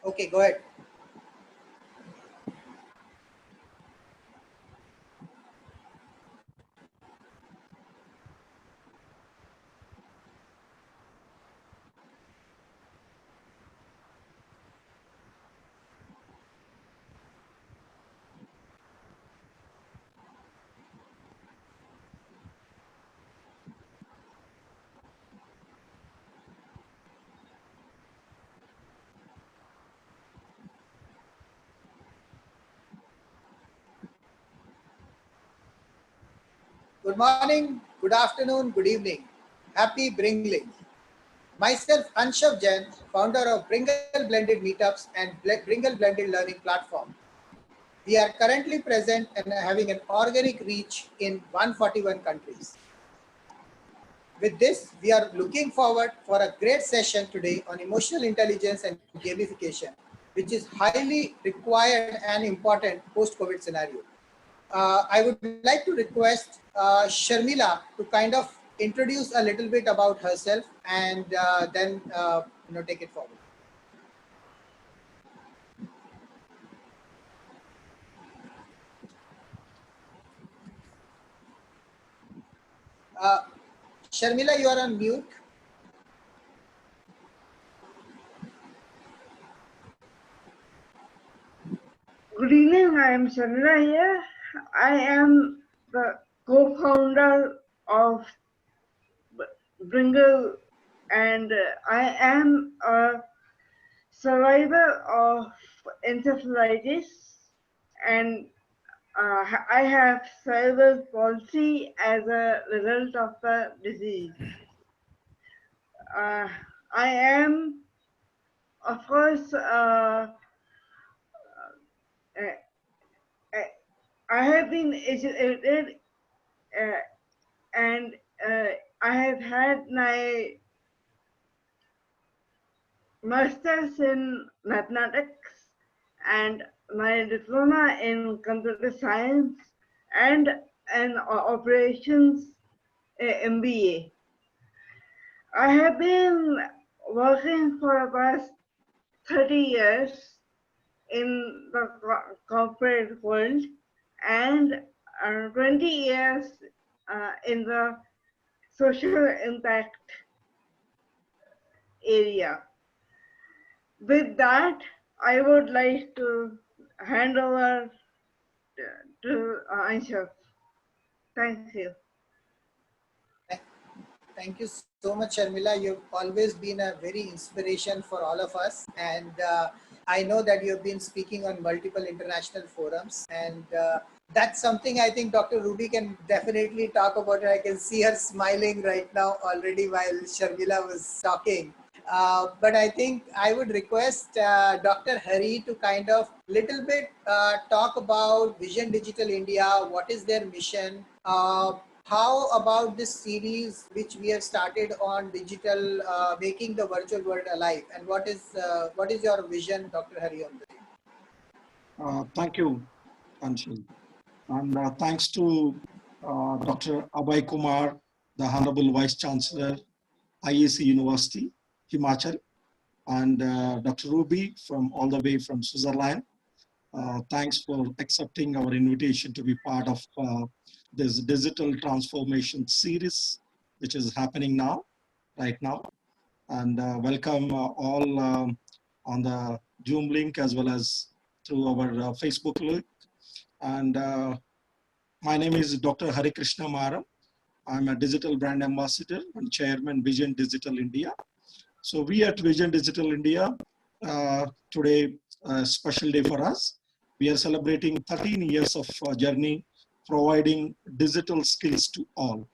Okay, go ahead. Good morning, good afternoon, good evening. Happy Bringling. Myself, Anshav Jain, founder of Bringle Blended Meetups and Bringle Blended Learning Platform. We are currently present and having an organic reach in 141 countries. With this, we are looking forward for a great session today on emotional intelligence and gamification, which is highly required and important post-COVID scenario. I would like to request Sharmila to kind of introduce a little bit about herself and then take it forward. Uh, Sharmila, you are on mute. Good evening, I am Sharmila here. I am the co-founder of Bringle, and I am a survivor of encephalitis, and I have cerebral palsy as a result of the disease. I am, of course, I have been educated and I have had my master's in mathematics and my diploma in computer science and an operations MBA. I have been working for the past 30 years in the corporate world and 20 years in the social impact area. With that, I would like to hand over to Anshav. Thank you. Thank you so much, Sharmila. You've always been a very inspiration for all of us. And I know that you've been speaking on multiple international forums. And that's something I think Dr. Ruby can definitely talk about. I can see her smiling right now already while Sharmila was talking. But I think I would request Dr. Hari to kind of little bit talk about Vision Digital India. What is their mission? How about this series which we have started on digital, making the virtual world alive? And what is your vision, Dr. Hari, on this? Thank you, Anshul. And thanks to Dr. Abhay Kumar, the Honorable Vice Chancellor, IAC University, Himachal, and Dr. Ruby from all the way from Switzerland. Thanks for accepting our invitation to be part of this digital transformation series, which is happening now, right now. And welcome all on the Zoom link as well as through our Facebook link. And my name is Dr. Hari Krishna Maram. I'm a digital brand ambassador and chairman Vision Digital India. So we at Vision Digital India, today a special day for us. We are celebrating 13 years of journey, providing digital skills to all.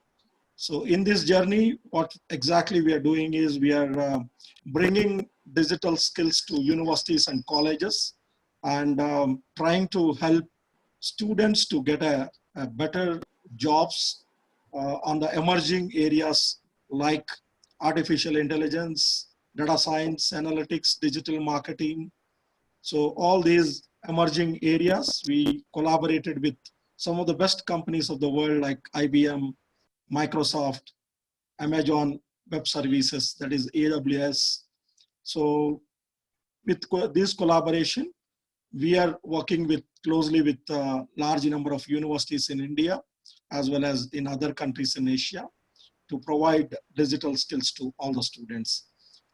So in this journey, what exactly we are doing is we are bringing digital skills to universities and colleges and trying to help students to get a better jobs on the emerging areas like artificial intelligence, data science, analytics, digital marketing. So all these emerging areas, we collaborated with some of the best companies of the world like IBM, Microsoft, Amazon Web Services, that is AWS. So with this collaboration, we are working closely with a large number of universities in India, as well as in other countries in Asia, to provide digital skills to all the students.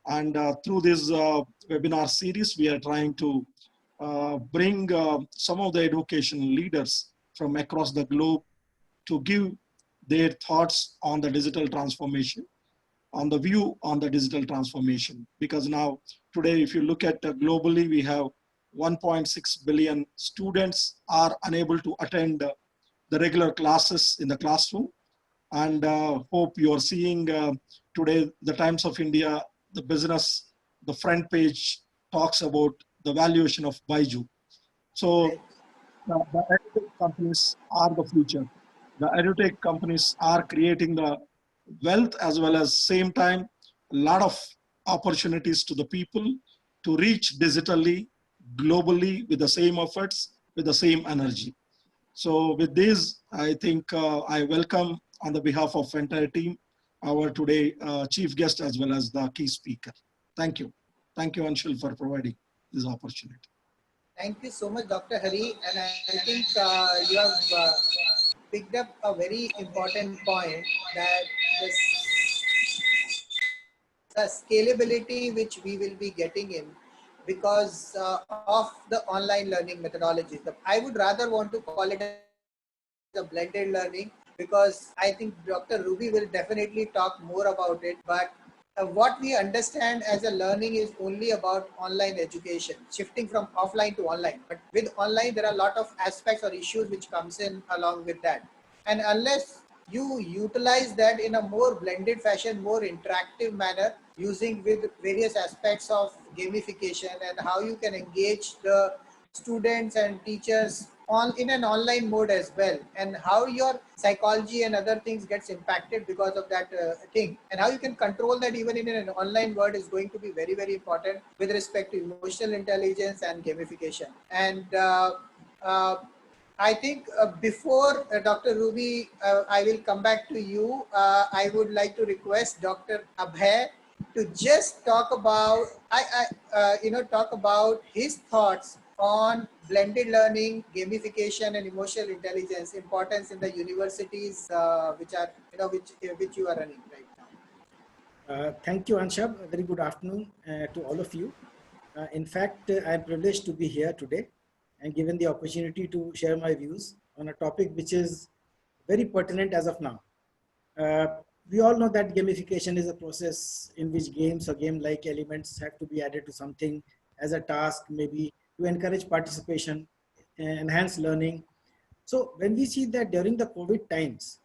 And through this webinar series, we are trying to bring some of the educational leaders from across the globe to give their thoughts on the digital transformation, on the view on the digital transformation. Because now, today, if you look at globally, we have 1.6 billion students are unable to attend the regular classes in the classroom. And hope you are seeing today, the Times of India, the business, the front page talks about the valuation of Baiju. So the edutech companies are the future. The edutech companies are creating the wealth, as well as same time, a lot of opportunities to the people to reach digitally, globally, with the same efforts, with the same energy. So with this, I think I welcome on the behalf of entire team, our today chief guest as well as the key speaker. Thank you. Thank you, Anshul, for providing this opportunity. Thank you so much, Dr. Hari. And I think you have picked up a very important point, that the scalability which we will be getting in because of the online learning methodologies. I would rather want to call it a blended learning, because I think Dr. Ruby will definitely talk more about it. But what we understand as a learning is only about online education, shifting from offline to online. But with online, there are a lot of aspects or issues which comes in along with that. And unless you utilize that in a more blended fashion, more interactive manner, using with various aspects of gamification and how you can engage the students and teachers in an online mode as well, and how your psychology and other things gets impacted because of that thing, and how you can control that even in an online world is going to be very, very important with respect to emotional intelligence and gamification. And I think before Dr. Ruby, I will come back to you. I would like to request Dr. Abhay to just talk about, talk about his thoughts on blended learning, gamification, and emotional intelligence importance in the universities which are, which you are running right now. Thank you, Anshab. A very good afternoon to all of you. In fact, I'm privileged to be here today and given the opportunity to share my views on a topic which is very pertinent as of now. We all know that gamification is a process in which games or game-like elements have to be added to something as a task, maybe to encourage participation, enhance learning. So when we see that during the COVID times,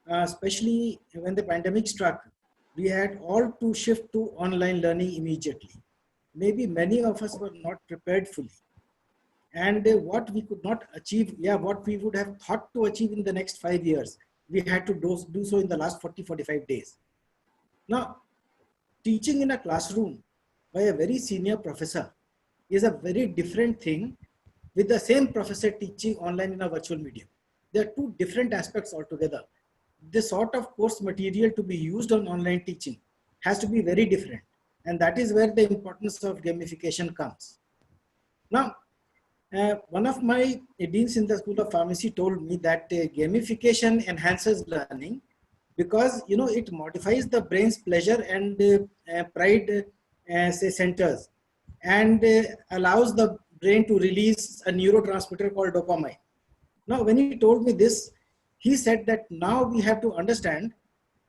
especially when the pandemic struck, we had all to shift to online learning immediately. Maybe many of us were not prepared fully. And what we could not achieve, what we would have thought to achieve in the next 5 years, we had to do so in the last 40-45 days. Now, teaching in a classroom by a very senior professor is a very different thing with the same professor teaching online in a virtual medium. There are two different aspects altogether. The sort of course material to be used on online teaching has to be very different. And that is where the importance of gamification comes. Now, one of my deans in the School of Pharmacy told me that gamification enhances learning because, it modifies the brain's pleasure and pride centers, and allows the brain to release a neurotransmitter called dopamine. Now, when he told me this, he said that now we have to understand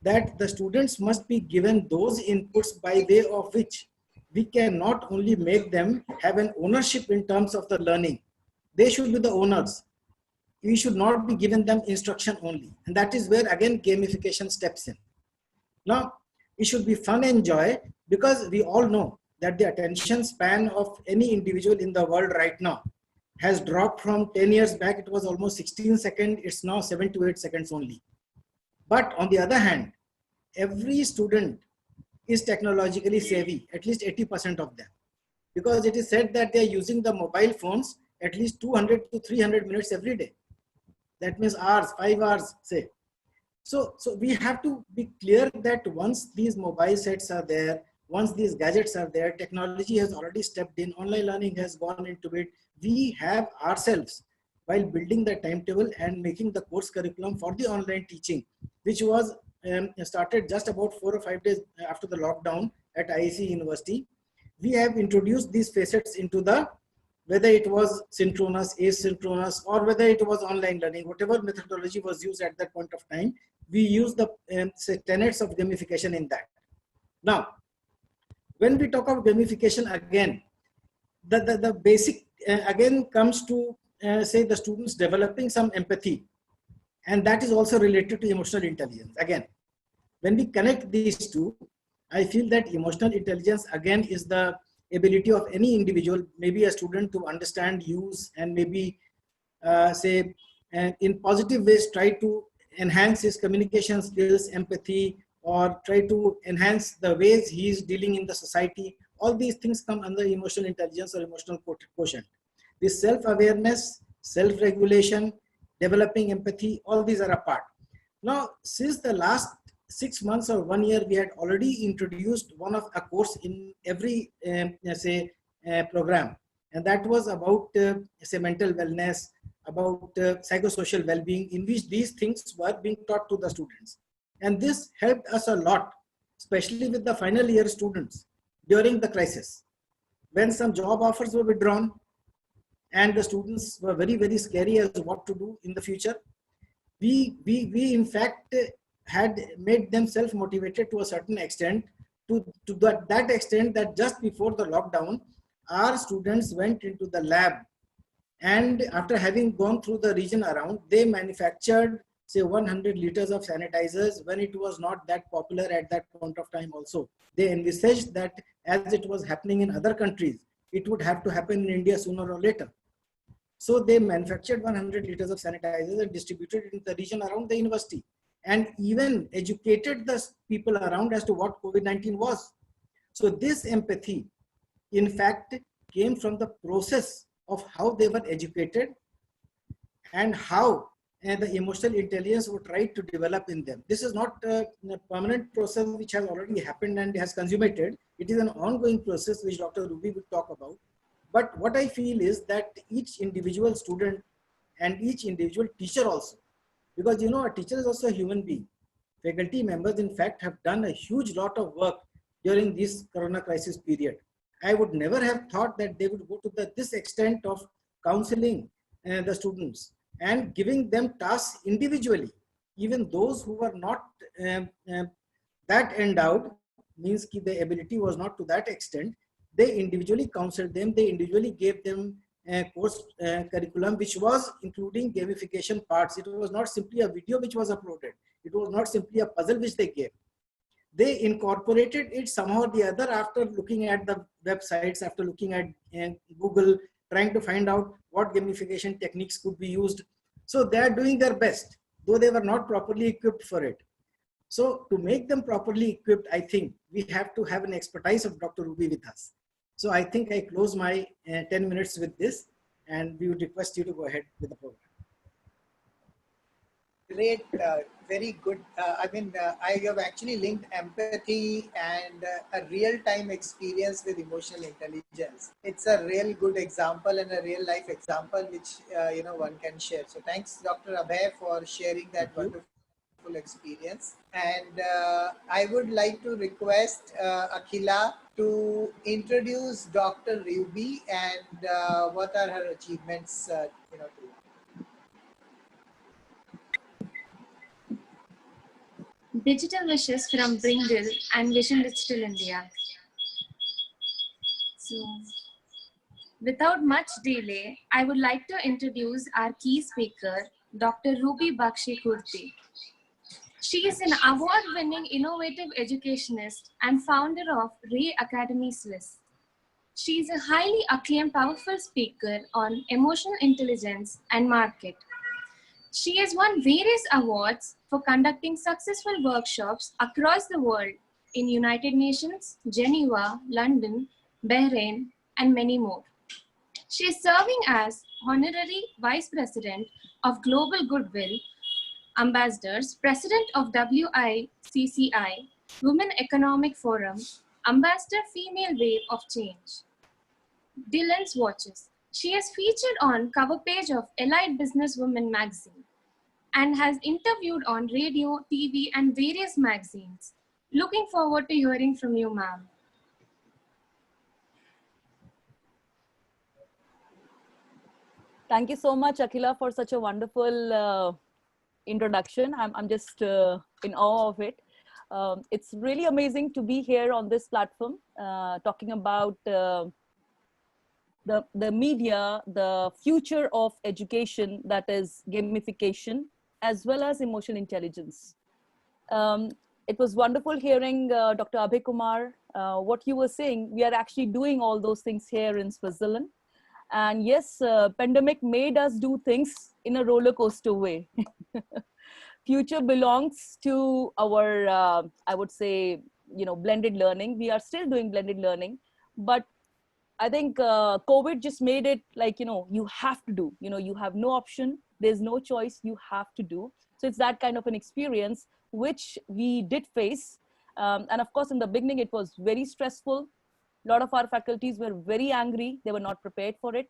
that the students must be given those inputs by way of which we can not only make them have an ownership in terms of the learning, they should be the owners. We should not be giving them instruction only. And that is where again gamification steps in. Now, it should be fun and joy, because we all know that the attention span of any individual in the world right now has dropped from 10 years back. It was almost 16 seconds. It's now 7 to 8 seconds only. But on the other hand, every student is technologically savvy, at least 80% of them, because it is said that they are using the mobile phones at least 200 to 300 minutes every day. That means hours, 5 hours, say. So we have to be clear that once these mobile sets are there, once these gadgets are there, technology has already stepped in, online learning has gone into it. We have ourselves, while building the timetable and making the course curriculum for the online teaching, which was started just about 4 or 5 days after the lockdown at IEC University, we have introduced these facets into the, whether it was synchronous, asynchronous, or whether it was online learning, whatever methodology was used at that point of time, we use the say tenets of gamification in that. Now, when we talk of gamification again, the basic again comes to say the students developing some empathy, and that is also related to emotional intelligence. Again, when we connect these two, I feel that emotional intelligence again is the ability of any individual, maybe a student, to understand, use, and maybe say in positive ways try to enhance his communication skills, empathy, or try to enhance the ways he is dealing in the society. All these things come under emotional intelligence or emotional quotient. This self-awareness, self-regulation, developing empathy, all these are a part. Now, since the last 6 months or 1 year, we had already introduced one of a course in every program, and that was about say mental wellness, about psychosocial well-being, in which these things were being taught to the students. And this helped us a lot, especially with the final year students during the crisis, when some job offers were withdrawn and the students were very, very scary as to what to do in the future. We in fact had made them self-motivated to a certain extent, to that extent that just before the lockdown, our students went into the lab, and after having gone through the region around, they manufactured say 100 liters of sanitizers when it was not that popular at that point of time also. They envisaged that as it was happening in other countries, it would have to happen in India sooner or later. So they manufactured 100 liters of sanitizers and distributed it in the region around the university, and even educated the people around as to what COVID-19 was. So this empathy, in fact, came from the process of how they were educated and how the emotional intelligence were tried to develop in them. This is not a permanent process which has already happened and has consummated. It is an ongoing process which Dr. Ruby will talk about. But what I feel is that each individual student and each individual teacher also, because you know, a teacher is also a human being. Faculty members, in fact, have done a huge lot of work during this corona crisis period. I would never have thought that they would go to this extent of counseling the students and giving them tasks individually. Even those who were not that endowed, means the ability was not to that extent, they individually counseled them, they individually gave them a course curriculum which was including gamification parts. It was not simply a video which was uploaded. It was not simply a puzzle which they gave. They incorporated it somehow or the other after looking at the websites, after looking at Google, trying to find out what gamification techniques could be used. So they are doing their best, though they were not properly equipped for it. So to make them properly equipped, I think we have to have an expertise of Dr. Ruby with us. So I think I close my 10 minutes with this, and we would request you to go ahead with the program. Great, very good. I have actually linked empathy and a real-time experience with emotional intelligence. It's a real good example and a real-life example which one can share. So thanks, Dr. Abhay, for sharing that wonderful experience. And I would like to request Akhila to introduce Dr. Ruby and what are her achievements. Digital wishes from Bringle and Vision Digital India. So, without much delay, I would like to introduce our key speaker, Dr. Ruby Bakshi Kurti. She is an award-winning innovative educationist and founder of Ray Academy Swiss. She is a highly acclaimed, powerful speaker on emotional intelligence and market. She has won various awards for conducting successful workshops across the world in United Nations, Geneva, London, Bahrain, and many more. She is serving as Honorary Vice President of Global Goodwill Ambassadors, President of WICCI, Women Economic Forum, Ambassador Female Wave of Change. Dylan's Watches. She has featured on cover page of Elite Businesswoman magazine and has interviewed on radio, TV, and various magazines. Looking forward to hearing from you, ma'am. Thank you so much, Akila, for such a wonderful introduction. I'm just in awe of it. It's really amazing to be here on this platform, talking about the media, the future of education, that is gamification, as well as emotional intelligence. It was wonderful hearing Dr. Abhay Kumar, what you were saying. We are actually doing all those things here in Switzerland. And yes, pandemic made us do things in a roller coaster way. Future belongs to our, I would say, blended learning. We are still doing blended learning, but I think COVID just made it like, you have to do, you have no option. There's no choice. You have to do. So it's that kind of an experience which we did face. And of course, in the beginning, it was very stressful. A lot of our faculties were very angry. They were not prepared for it.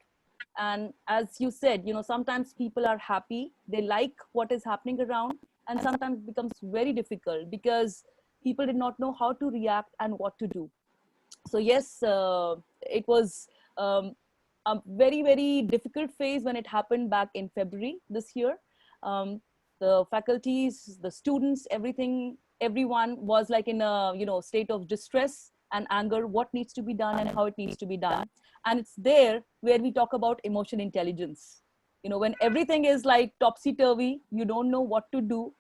And as you said, sometimes people are happy. They like what is happening around. And sometimes it becomes very difficult because people did not know how to react and what to do. So yes, it was a very, very difficult phase when it happened back in February this year. The faculties, the students, everyone was like in a state of distress and anger, what needs to be done and how it needs to be done. And it's there where we talk about emotional intelligence. When everything is like topsy-turvy, you don't know what to do,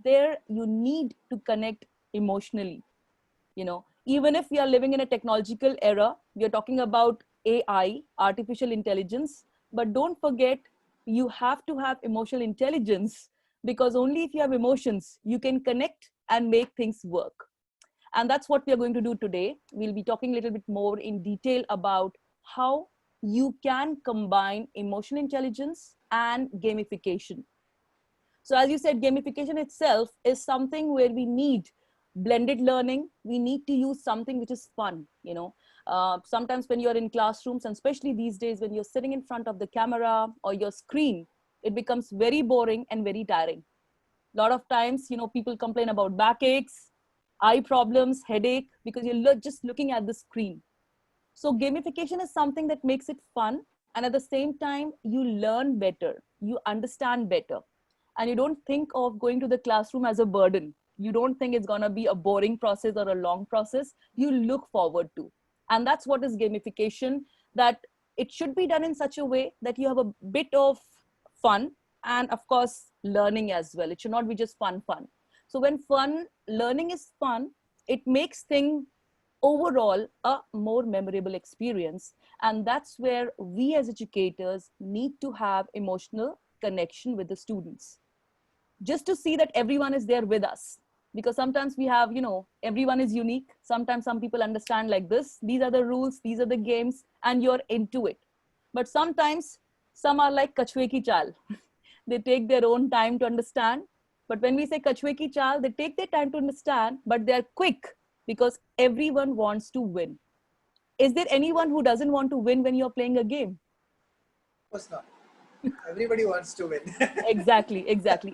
there you need to connect emotionally. Even if we are living in a technological era, we are talking about AI, artificial intelligence, but don't forget, you have to have emotional intelligence, because only if you have emotions, you can connect and make things work. And that's what we are going to do today. We'll be talking a little bit more in detail about how you can combine emotional intelligence and gamification. So as you said, gamification itself is something where we need blended learning. We need to use something which is fun. Sometimes when you're in classrooms, and especially these days when you're sitting in front of the camera or your screen, it becomes very boring and very tiring. A lot of times, people complain about backaches, eye problems, headache, because you're just looking at the screen. So gamification is something that makes it fun. And at the same time, you learn better, you understand better. And you don't think of going to the classroom as a burden. You don't think it's gonna be a boring process or a long process. You look forward to. And that's what is gamification, that it should be done in such a way that you have a bit of fun and of course, learning as well. It should not be just fun. So when learning is fun, it makes things overall a more memorable experience. And that's where we as educators need to have emotional connection with the students, just to see that everyone is there with us. Because sometimes we have, everyone is unique. Sometimes some people understand like this, these are the rules, these are the games, and you're into it. But sometimes some are like kachwe ki chal. They take their own time to understand. But when we say kachwe ki chal, they take their time to understand, but they're quick because everyone wants to win. Is there anyone who doesn't want to win when you're playing a game? Of course not. Everybody wants to win. Exactly.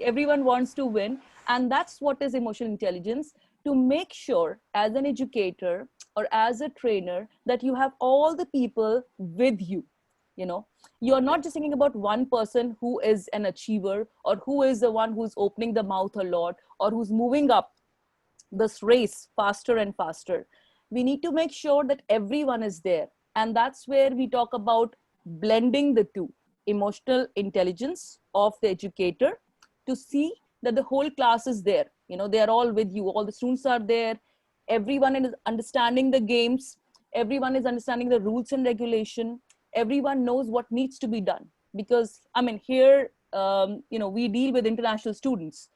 Everyone wants to win. And that's what is emotional intelligence, to make sure as an educator or as a trainer that you have all the people with you. You're not just thinking about one person who is an achiever or who is the one who's opening the mouth a lot or who's moving up this race faster and faster. We need to make sure that everyone is there. And that's where we talk about blending the two, emotional intelligence of the educator, to see that the whole class is there. They are all with you. All the students are there. Everyone is understanding the games. Everyone is understanding the rules and regulation. Everyone knows what needs to be done. Because, here, we deal with international students.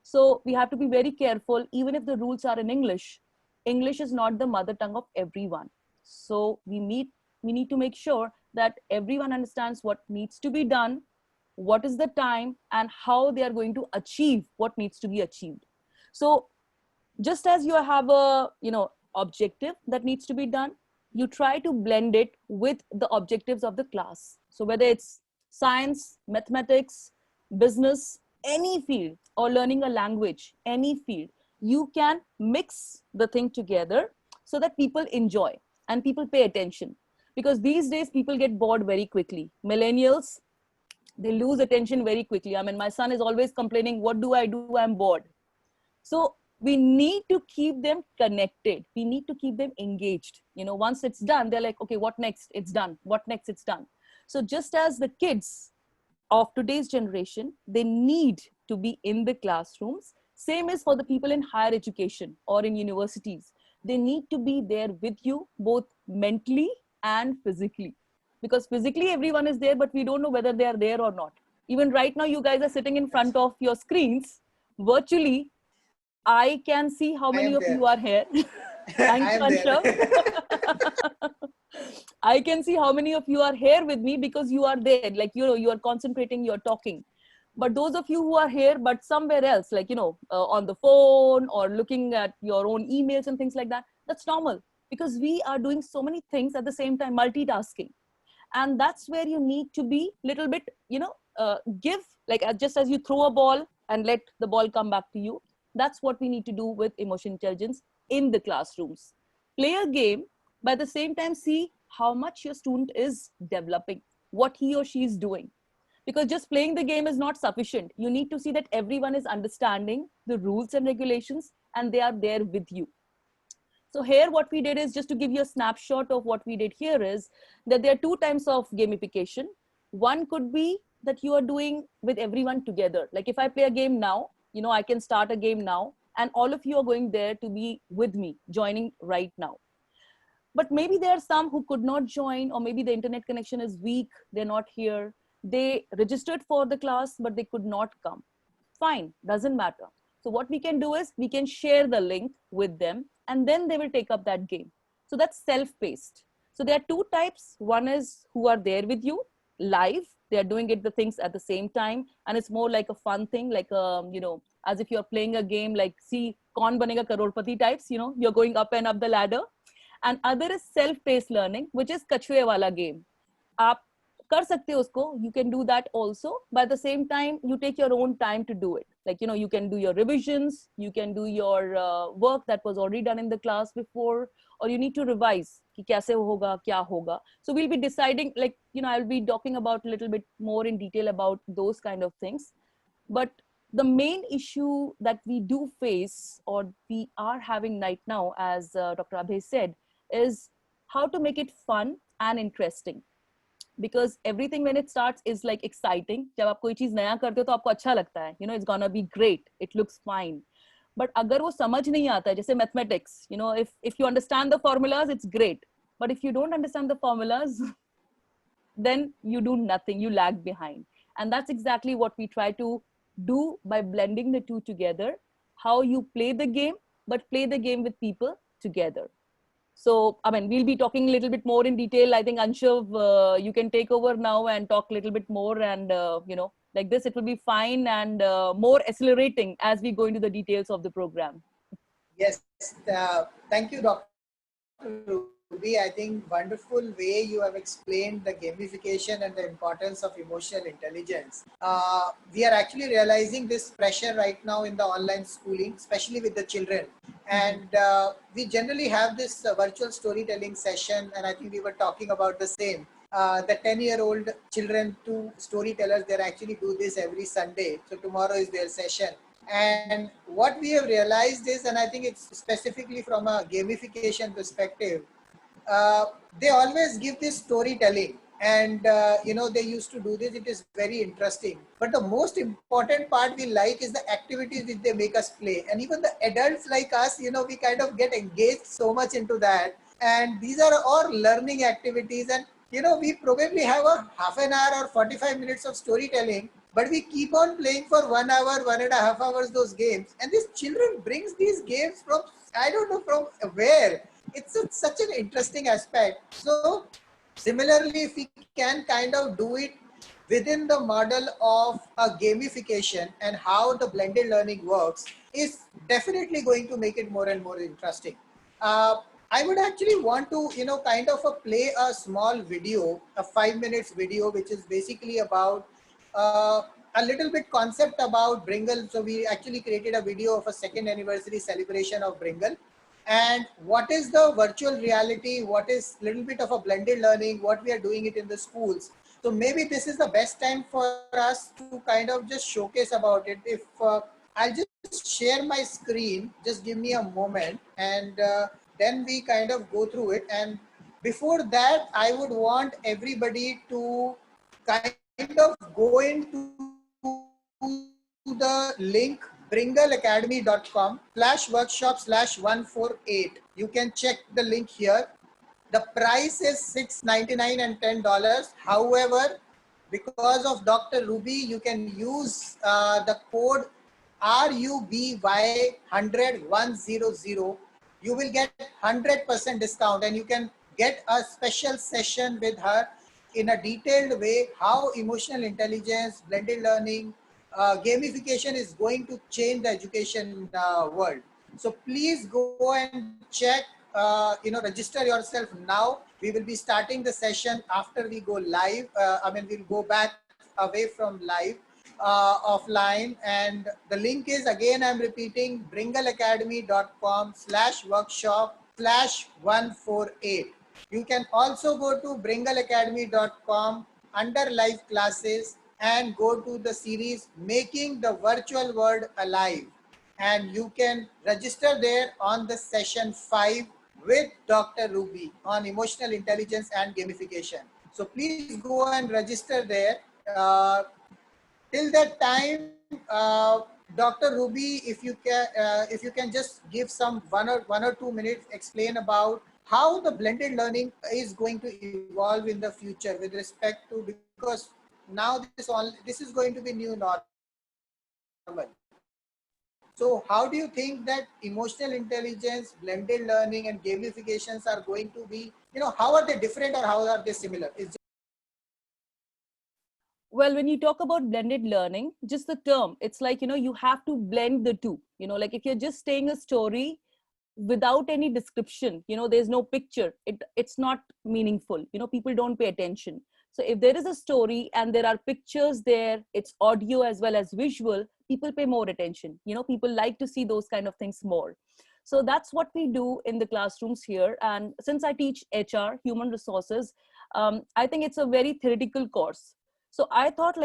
So we have to be very careful. Even if the rules are in English, English is not the mother tongue of everyone. So we need to make sure that everyone understands what needs to be done, what is the time, and how they are going to achieve what needs to be achieved. So just as you have objective that needs to be done, you try to blend it with the objectives of the class. So whether it's science, mathematics, business, any field, or learning a language, any field, you can mix the thing together so that people enjoy and people pay attention. Because these days people get bored very quickly. Millennials, they lose attention very quickly. I mean, my son is always complaining, what do I do? I'm bored. So we need to keep them connected. We need to keep them engaged. You know, once it's done, they're like, okay, what next? It's done. What next? It's done. So just as the kids of today's generation, they need to be in the classrooms. Same is for the people in higher education or in universities. They need to be there with you, both mentally and physically. Because physically everyone is there, but we don't know whether they are there or not. Even right now, you guys are sitting in front of your screens. Virtually, I can see how many of you are here. Thank you, Anshav. I can see how many of you are here with me because you are there. Like, you know, you are concentrating, you're talking. But those of you who are here, but somewhere else, like, you know, on the phone or looking at your own emails and things like that, that's normal because we are doing so many things at the same time, multitasking. And that's where you need to be little bit, you know, give, like just as you throw a ball and let the ball come back to you. That's what we need to do with emotional intelligence in the classrooms. Play a game, but at the same time, see how much your student is developing, what he or she is doing. Because just playing the game is not sufficient. You need to see that everyone is understanding the rules and regulations and they are there with you. So here what we did is, just to give you a snapshot of what we did here, is that there are two types of gamification. One could be that you are doing with everyone together. Like if I play a game now, you know, I can start a game now and all of you are going there to be with me, joining right now. But maybe there are some who could not join, or maybe the internet connection is weak, they're not here. They registered for the class, but they could not come. Fine, doesn't matter. So what we can do is we can share the link with them and then they will take up that game. So that's self-paced. So there are two types. One is who are there with you live. They are doing it, the things at the same time. And it's more like a fun thing, like, you know, as if you're playing a game like, see, Kaun Banega Crorepati types, you know, you're going up and up the ladder. And other is self-paced learning, which is kachwe wala game. Aap kar sakte ho usko, you can do that also, but at the same time you take your own time to do it. Like, you know, you can do your revisions, you can do your work that was already done in the class before, or you need to revise ki kaise hoga, kya hoga. So we'll be deciding, like, you know, I'll be talking about a little bit more in detail about those kind of things. But the main issue that we do face, or we are having right now, as Dr. Abhay said, is how to make it fun and interesting. Because everything when it starts is like exciting. जब आप कोई चीज नया करते हो तो आपको अच्छा लगता है. You know, it's gonna be great. It looks fine. But अगर वो समझ नहीं आता है, जैसे mathematics, you know, if you understand the formulas, it's great. But if you don't understand the formulas, then you do nothing. You lag behind. And that's exactly what we try to do by blending the two together. How you play the game, but play the game with people together. So, I mean, we'll be talking a little bit more in detail. I think, Anshav, you can take over now and talk a little bit more. And, you know, like this, it will be fine and more accelerating as we go into the details of the program. Yes, thank you, Dr. Ruby. I think wonderful way you have explained the gamification and the importance of emotional intelligence. We are actually realizing this pressure right now in the online schooling, especially with the children. And we generally have this virtual storytelling session, and I think we were talking about the same. The 10-year-old children, two storytellers, they actually do this every Sunday. So tomorrow is their session. And what we have realized is, and I think it's specifically from a gamification perspective, they always give this storytelling. And, you know, they used to do this. It is very interesting. But the most important part we like is the activities which they make us play. And even the adults like us, you know, we kind of get engaged so much into that. And these are all learning activities. And, you know, we probably have a half an hour or 45 minutes of storytelling, but we keep on playing for 1 hour, 1.5 hours, those games. And these children brings these games from, I don't know from where. It's such an interesting aspect. So similarly, if we can kind of do it within the model of a gamification and how the blended learning works, is definitely going to make it more and more interesting. I would actually want to, kind of play a small video, a 5 minutes video, which is basically about a little bit concept about Bringle. So we actually created a video of a second anniversary celebration of Bringle. And what is the virtual reality, what is little bit of a blended learning, what we are doing it in the schools. So maybe this is the best time for us to kind of just showcase about it. If I'll just share my screen, just give me a moment, and then we kind of go through it. And before that, I would want everybody to kind of go into the link bringleacademy.com/workshop/148. You can check the link here. The price is $6.99 and $10. However, because of Dr. Ruby, you can use the code RUBY100. You will get 100% discount, and you can get a special session with her in a detailed way how emotional intelligence, blended learning, gamification is going to change the education world. So please go and check, register yourself now. We will be starting the session after we go live. We'll go back away from live offline. And the link is, again, I'm repeating, bringleacademy.com/workshop/148. You can also go to bringleacademy.com under live classes and go to the series Making the Virtual World Alive. And you can register there on the session 5 with Dr. Ruby on emotional intelligence and gamification. So please go and register there. Till that time, Dr. Ruby, if you can just give some 1 or 2 minutes, explain about how the blended learning is going to evolve in the future with respect to, because now this is going to be new normal. So how do you think that emotional intelligence, blended learning, and gamifications are going to be, how are they different or how are they similar? Well, when you talk about blended learning, just the term, it's like, you have to blend the two. Like if you're just saying a story without any description, there's no picture, it's not meaningful. People don't pay attention. So if there is a story and there are pictures there, it's audio as well as visual, people pay more attention. People like to see those kind of things more. So that's what we do in the classrooms here. And since I teach HR, human resources, I think it's a very theoretical course. So I thought,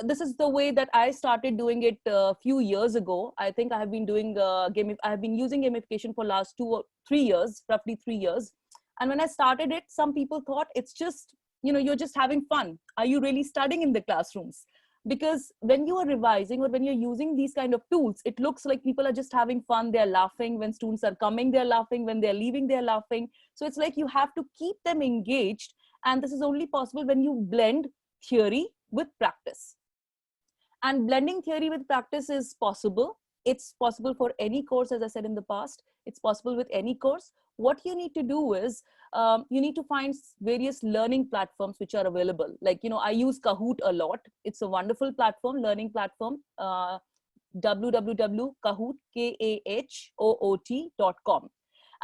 this is the way that I started doing it a few years ago. I think I have been doing I have been using gamification for last 2 or 3 years, roughly 3 years. And when I started it, some people thought it's just, you're just having fun. Are you really studying in the classrooms? Because when you are revising or when you're using these kind of tools, it looks like people are just having fun. They're laughing. When students are coming, they're laughing. When they're leaving, they're laughing. So it's like you have to keep them engaged. And this is only possible when you blend theory with practice. And blending theory with practice is possible. It's possible for any course, as I said in the past. It's possible with any course. What you need to do is you need to find various learning platforms which are available. Like, I use Kahoot a lot. It's a wonderful platform, learning platform, www.kahoot.com.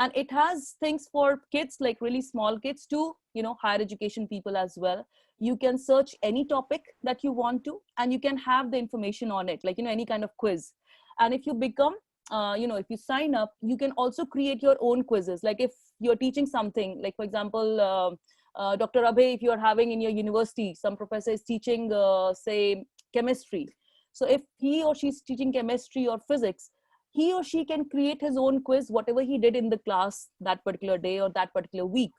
And it has things for kids, like really small kids, to, higher education people as well. You can search any topic that you want to, and you can have the information on it, like, any kind of quiz. And if you become, if you sign up, you can also create your own quizzes. Like if you're teaching something, like for example, Dr. Abhay, if you're having in your university, some professor is teaching, say, chemistry. So if he or she's teaching chemistry or physics, he or she can create his own quiz, whatever he did in the class that particular day or that particular week.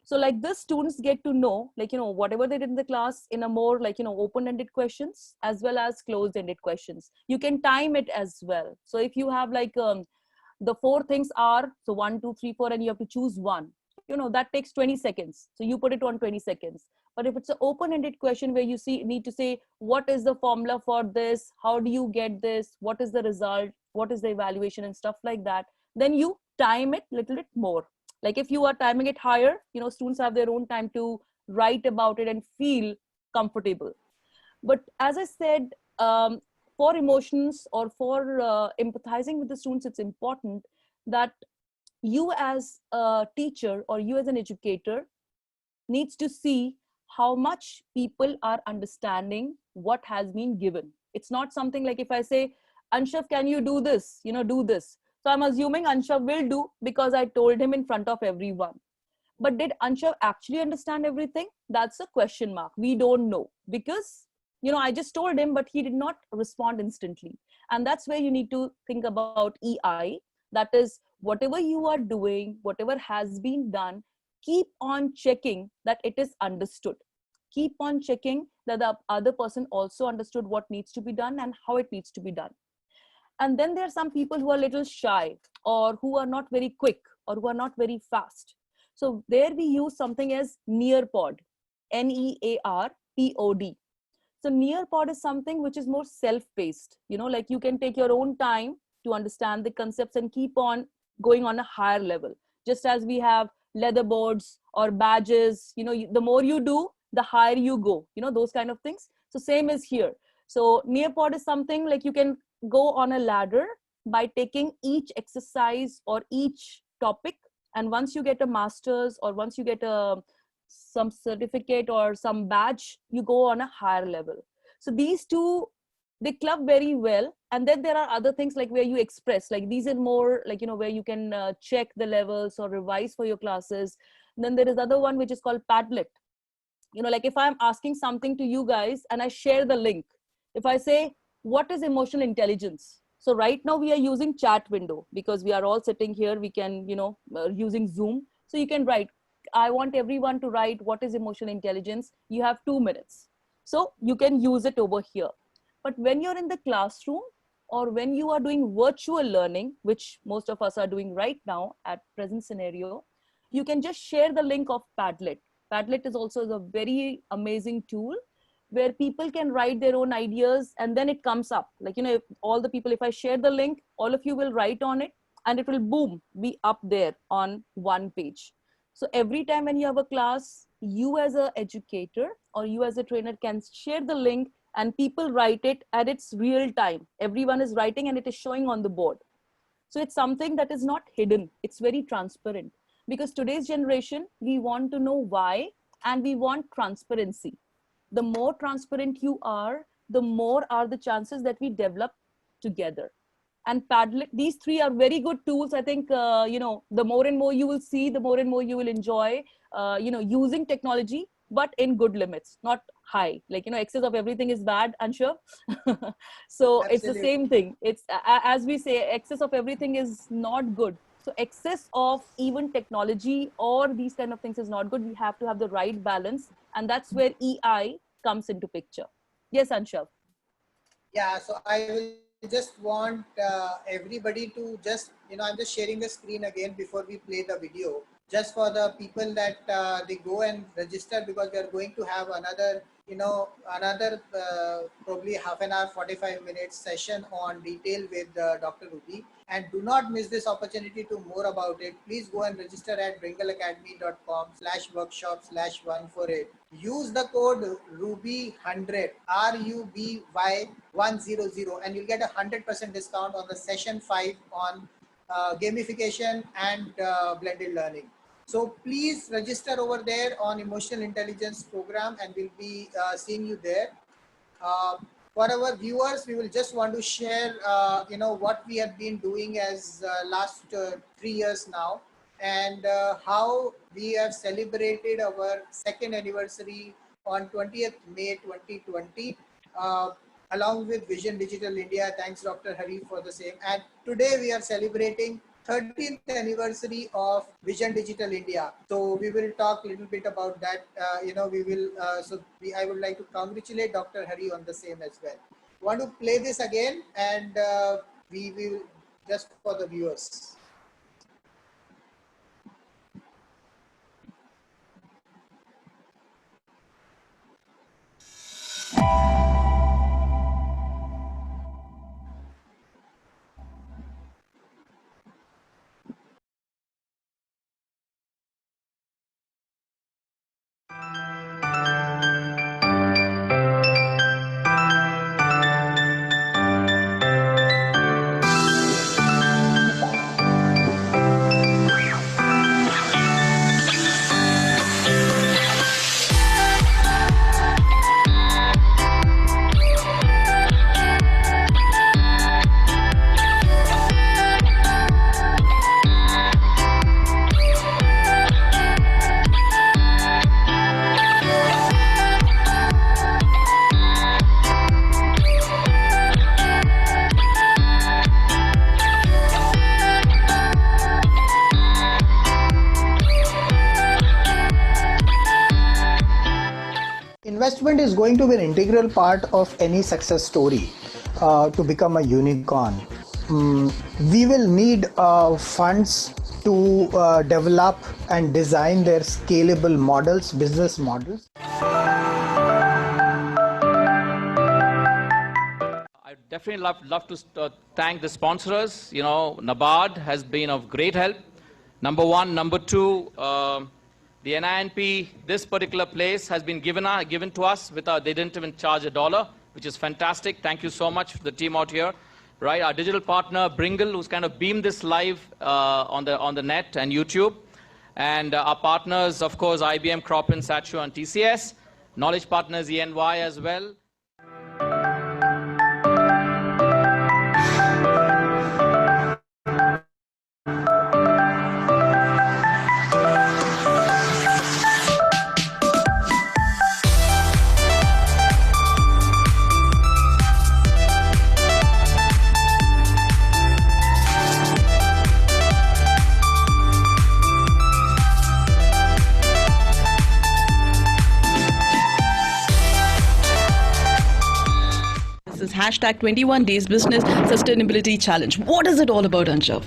So like this, students get to know, like, whatever they did in the class in a more like, open-ended questions as well as closed-ended questions. You can time it as well. So if you have like the 4 things are, so 1, 2, 3, 4, and you have to choose one, that takes 20 seconds. So you put it on 20 seconds. But if it's an open-ended question where you need to say, what is the formula for this? How do you get this? What is the result? What is the evaluation and stuff like that? Then you time it a little bit more. Like if you are timing it higher, students have their own time to write about it and feel comfortable. But as I said, for emotions or for empathizing with the students, it's important that you as a teacher or you as an educator needs to see how much people are understanding what has been given. It's not something like if I say, Anshav, can you do this? Do this. So I'm assuming Anshav will do because I told him in front of everyone. But did Anshav actually understand everything? That's a question mark. We don't know because, I just told him, but he did not respond instantly. And that's where you need to think about EI. That is, whatever you are doing, whatever has been done, keep on checking that it is understood. Keep on checking that the other person also understood what needs to be done and how it needs to be done. And then there are some people who are a little shy or who are not very quick or who are not very fast. So there we use something as Nearpod, Nearpod. So Nearpod is something which is more self-paced, like you can take your own time to understand the concepts and keep on going on a higher level. Just as we have leather boards or badges, the more you do, the higher you go, those kind of things. So same is here. So Nearpod is something like you can go on a ladder by taking each exercise or each topic. And once you get a master's or once you get some certificate or some badge, you go on a higher level. So these two, they club very well. And then there are other things like where you express, like these are more like, where you can check the levels or revise for your classes. And then there is other one which is called Padlet. Like if I'm asking something to you guys and I share the link, if I say, what is emotional intelligence? So right now we are using chat window because we are all sitting here. We can, using Zoom. So you can write, I want everyone to write what is emotional intelligence. You have 2 minutes. So you can use it over here. But when you're in the classroom or when you are doing virtual learning, which most of us are doing right now at present scenario, you can just share the link of Padlet. Padlet is also a very amazing tool where people can write their own ideas and then it comes up. Like, if all the people, if I share the link, all of you will write on it and it will boom, be up there on one page. So every time when you have a class, you as an educator or you as a trainer can share the link and people write it at its real time. Everyone is writing and it is showing on the board. So it's something that is not hidden. It's very transparent because today's generation, we want to know why and we want transparency. The more transparent you are, the more are the chances that we develop together. And Padlet, these three are very good tools. I think, the more and more you will see, the more and more you will enjoy, using technology, but in good limits, not high. Like, excess of everything is bad, Anshav. So Absolutely. it's the same thing. It's, as we say, excess of everything is not good. So excess of even technology or these kind of things is not good. We have to have the right balance. And that's where EI comes into picture. Yes, Anshav. Yeah, so I will just want everybody to just, I'm just sharing the screen again before we play the video, just for the people that they go and register because we are going to have another, probably half an hour, 45 minutes session on detail with Dr. Ruby. And do not miss this opportunity to more about it. Please go and register at bringalacademy.com/workshop/148. Use the code RUBY100, RUBY100, and you'll get 100% discount on the session 5 on gamification and blended learning. So please register over there on emotional intelligence program and we'll be seeing you there. For our viewers, we will just want to share, what we have been doing as last 3 years now and how we have celebrated our second anniversary on 20th May 2020. Along with Vision Digital India. Thanks, Dr. Hari, for the same. And today we are celebrating 13th anniversary of Vision Digital India. So we will talk a little bit about that. I would like to congratulate Dr. Hari on the same as well. Want to play this again and we will just for the viewers. investment is going to be an integral part of any success story to become a unicorn. We will need funds to develop and design their scalable models, business models. I definitely love to thank the sponsors. You know, NABARD has been of great help. Number one. Number two, the NINP, this particular place has been given to us without, they didn't even charge $1, which is fantastic. Thank you so much for the team out here. Right, our digital partner Bringle, who's kind of beamed this live on the net and YouTube. And our partners, of course, IBM, Cropin, Satcho, and TCS. Knowledge partners ENY as well. This is hashtag 21 Days Business Sustainability Challenge. What is it all about, Anshav?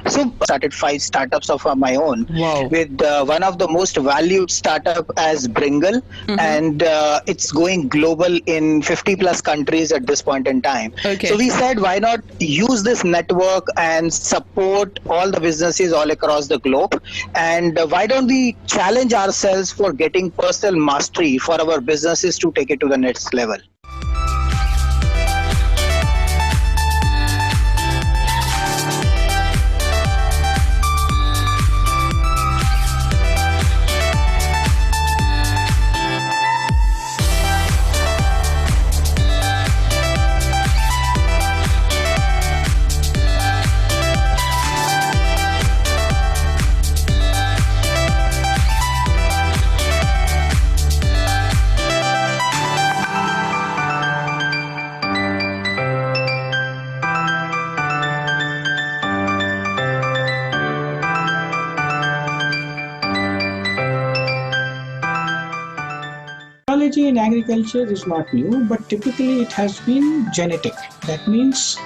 So started 5 startups of my own. Wow. With one of the most valued startup as Bringle, and it's going global in 50 plus countries at this point in time. Okay. So we said, why not use this network and support all the businesses all across the globe, and why don't we challenge ourselves for getting personal mastery for our businesses to take it to the next level. Technology in agriculture is not new, but typically it has been genetic. That means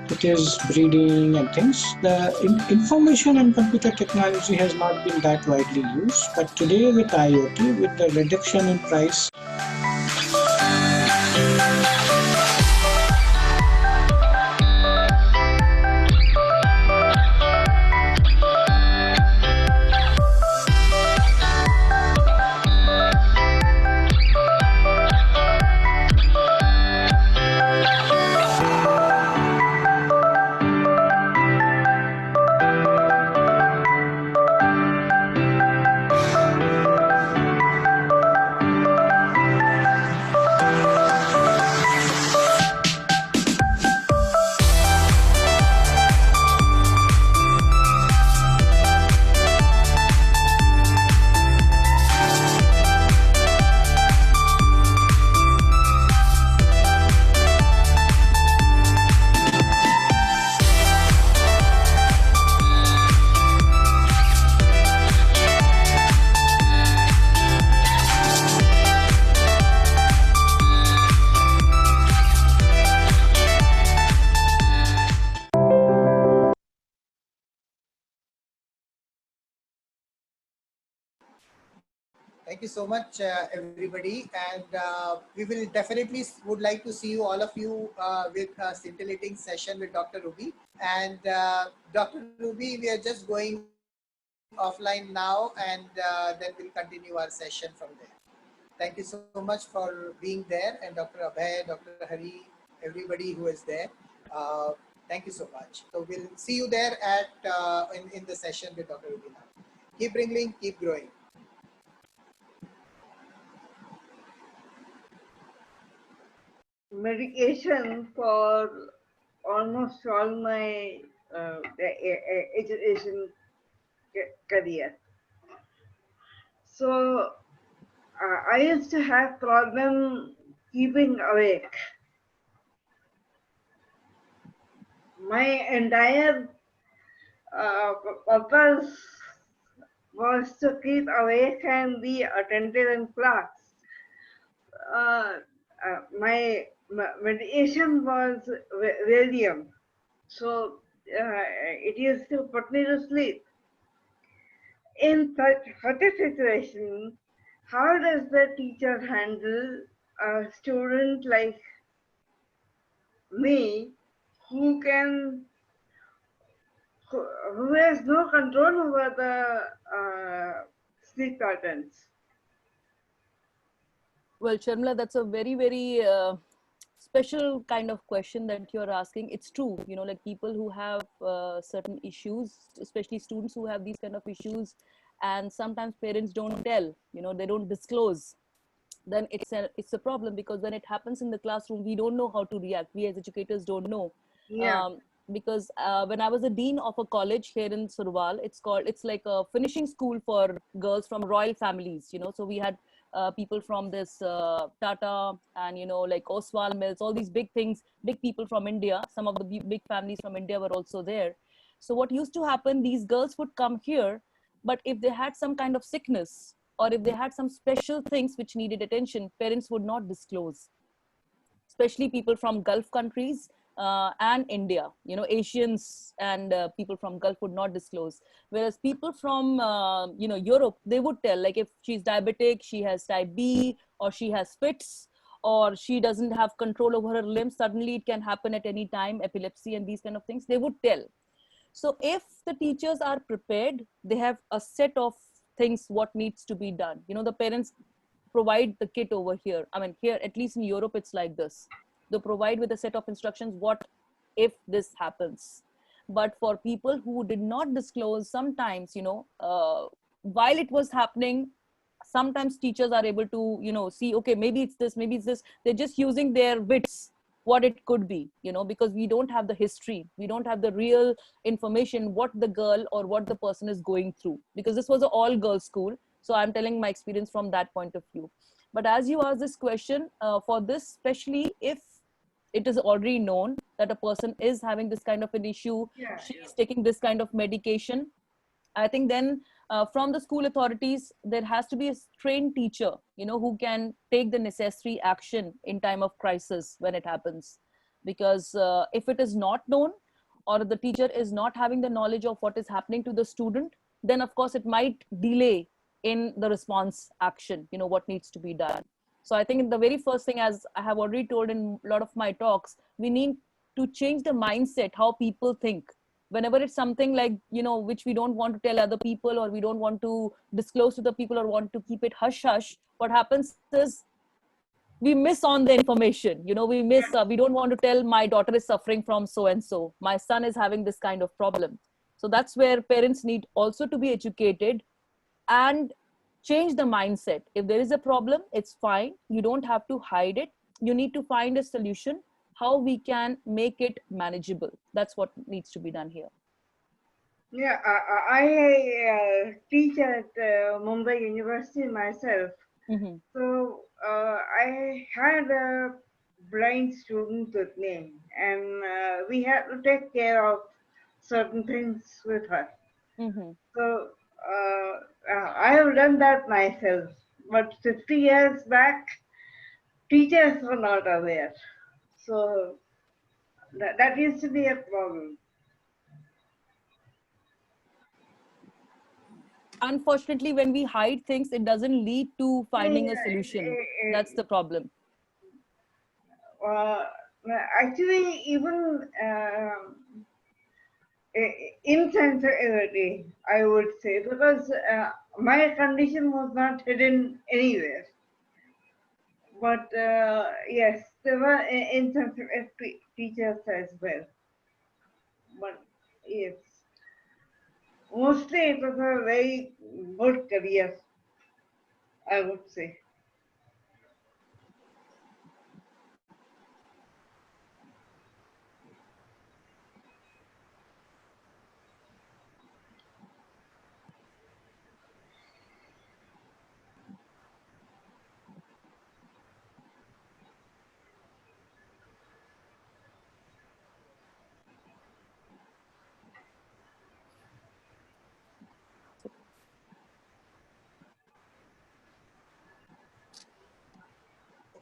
it is breeding and things. The information and computer technology has not been that widely used, but today with IoT, with the reduction in price, Thank you so much, everybody. And we will definitely would like to see you, all of you, with a scintillating session with Dr. Ruby. And Dr. Ruby, we are just going offline now, and then we'll continue our session from there. Thank you so much for being there, and Dr. Abhay, Dr. Hari, everybody who is there. Thank you so much. So we'll see you there at in the session with Dr. Ruby now. Keep bringing, keep growing. Medication for almost all my education career. So I used to have problem keeping awake. My entire purpose was to keep awake and be attentive in class. Uh, my meditation was Valium, so it used to put me to sleep. In such a situation, how does the teacher handle a student like me who can who has no control over the sleep patterns? Well, Sharmila, that's a very, very special kind of question that you're asking. It's true, you know, like people who have certain issues, especially students who have these kind of issues, and sometimes parents don't tell, you know, they don't disclose. Then it's a problem, because when it happens in the classroom, we don't know how to react. We as educators don't know. Yeah. Because when I was a dean of a college here in Surwal, it's like a finishing school for girls from royal families, you know. So we had people from this Tata and, you know, like Oswal Mills, all these big things, big people from India. Some of the big families from India were also there. So what used to happen, these girls would come here, but if they had some kind of sickness, or if they had some special things which needed attention, parents would not disclose, especially people from Gulf countries and India. You know, Asians and people from Gulf would not disclose. Whereas people from, you know, Europe, they would tell, like if she's diabetic, she has type B, or she has fits, or she doesn't have control over her limbs, suddenly it can happen at any time, epilepsy and these kind of things, they would tell. So if the teachers are prepared, they have a set of things what needs to be done. You know, the parents provide the kit over here. I mean, here, at least in Europe, it's like this. They provide with a set of instructions, what if this happens. But for people who did not disclose, sometimes, you know, while it was happening, sometimes teachers are able to, you know, see, okay, maybe it's this, maybe it's this. They're just using their wits, what it could be, you know, because we don't have the history, we don't have the real information what the girl or what the person is going through, because this was an all girls school. So I'm telling my experience from that point of view. But as you ask this question, for this, especially if it is already known that a person is having this kind of an issue, Yeah. she is taking this kind of medication, I think then from the school authorities, there has to be a trained teacher, you know, who can take the necessary action in time of crisis when it happens. Because if it is not known, or the teacher is not having the knowledge of what is happening to the student, then of course it might delay in the response action, you know, what needs to be done. So I think the very first thing, as I have already told in a lot of my talks, we need to change the mindset, how people think. Whenever it's something like, you know, which we don't want to tell other people, or we don't want to disclose to the people, or want to keep it hush hush, what happens is we miss on the information. You know, we don't want to tell, my daughter is suffering from so and so, my son is having this kind of problem. So that's where parents need also to be educated and change the mindset. If there is a problem, it's fine, you don't have to hide it, you need to find a solution, how we can make it manageable. That's what needs to be done here. Yeah, I teach at Mumbai University myself. Mm-hmm. So I had a blind student with me, and we had to take care of certain things with her. Mm-hmm. So I have done that myself. But 50 years back, teachers were not aware. So that used to be a problem. Unfortunately, when we hide things, it doesn't lead to finding a solution. That's the problem. Uh, Actually, even insensitivity, I would say, because my condition was not hidden anywhere. But yes, there were insensitive teachers as well. But yes, mostly it was a very good career, I would say.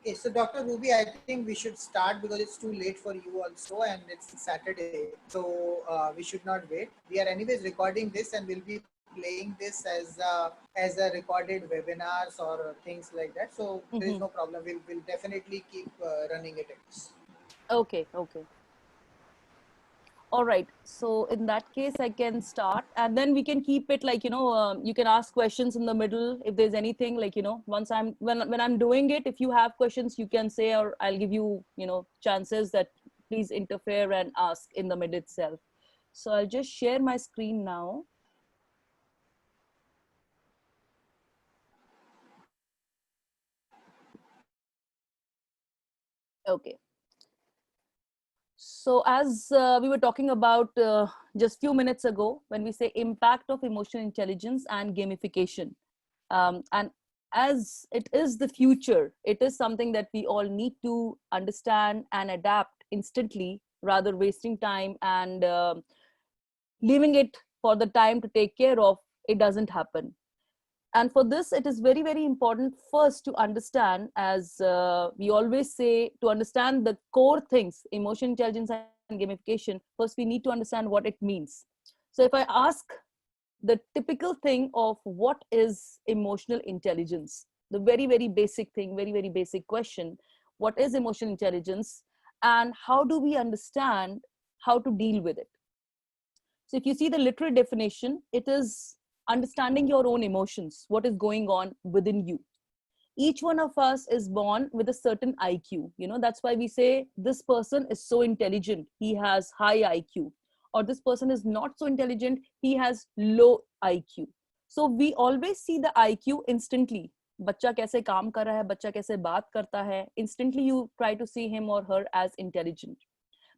Okay, so Dr. Ruby, I think we should start because it's too late for you also, and it's Saturday, so we should not wait. We are anyways recording this, and we'll be playing this as a recorded webinars or things like that. So there is no problem. We'll definitely keep running it. Okay, okay. All right. So in that case, I can start, and then we can keep it like, you can ask questions in the middle if there's anything like, once when I'm doing it, if you have questions, you can say, or I'll give you, chances that please interfere and ask in the mid itself. So I'll just share my screen now. Okay. So as we were talking about just few minutes ago, when we say impact of emotional intelligence and gamification, and as it is the future, it is something that we all need to understand and adapt instantly, rather wasting time and leaving it for the time to take care of. It doesn't happen. And for this, it is very, very important first to understand, as we always say, to understand the core things, emotion intelligence and gamification. First, we need to understand what it means. So if I ask the typical thing of what is emotional intelligence, the very, very basic thing, very, very basic question, what is emotional intelligence and how do we understand how to deal with it? So if you see the literal definition, it is understanding your own emotions, what is going on within you. Each one of us is born with a certain IQ. That's why we say this person is so intelligent, he has high IQ. Or this person is not so intelligent, he has low IQ. So we always see the IQ instantly. बच्चा कैसे काम कर रहा है, बच्चा कैसे बात करता है, instantly you try to see him or her as intelligent.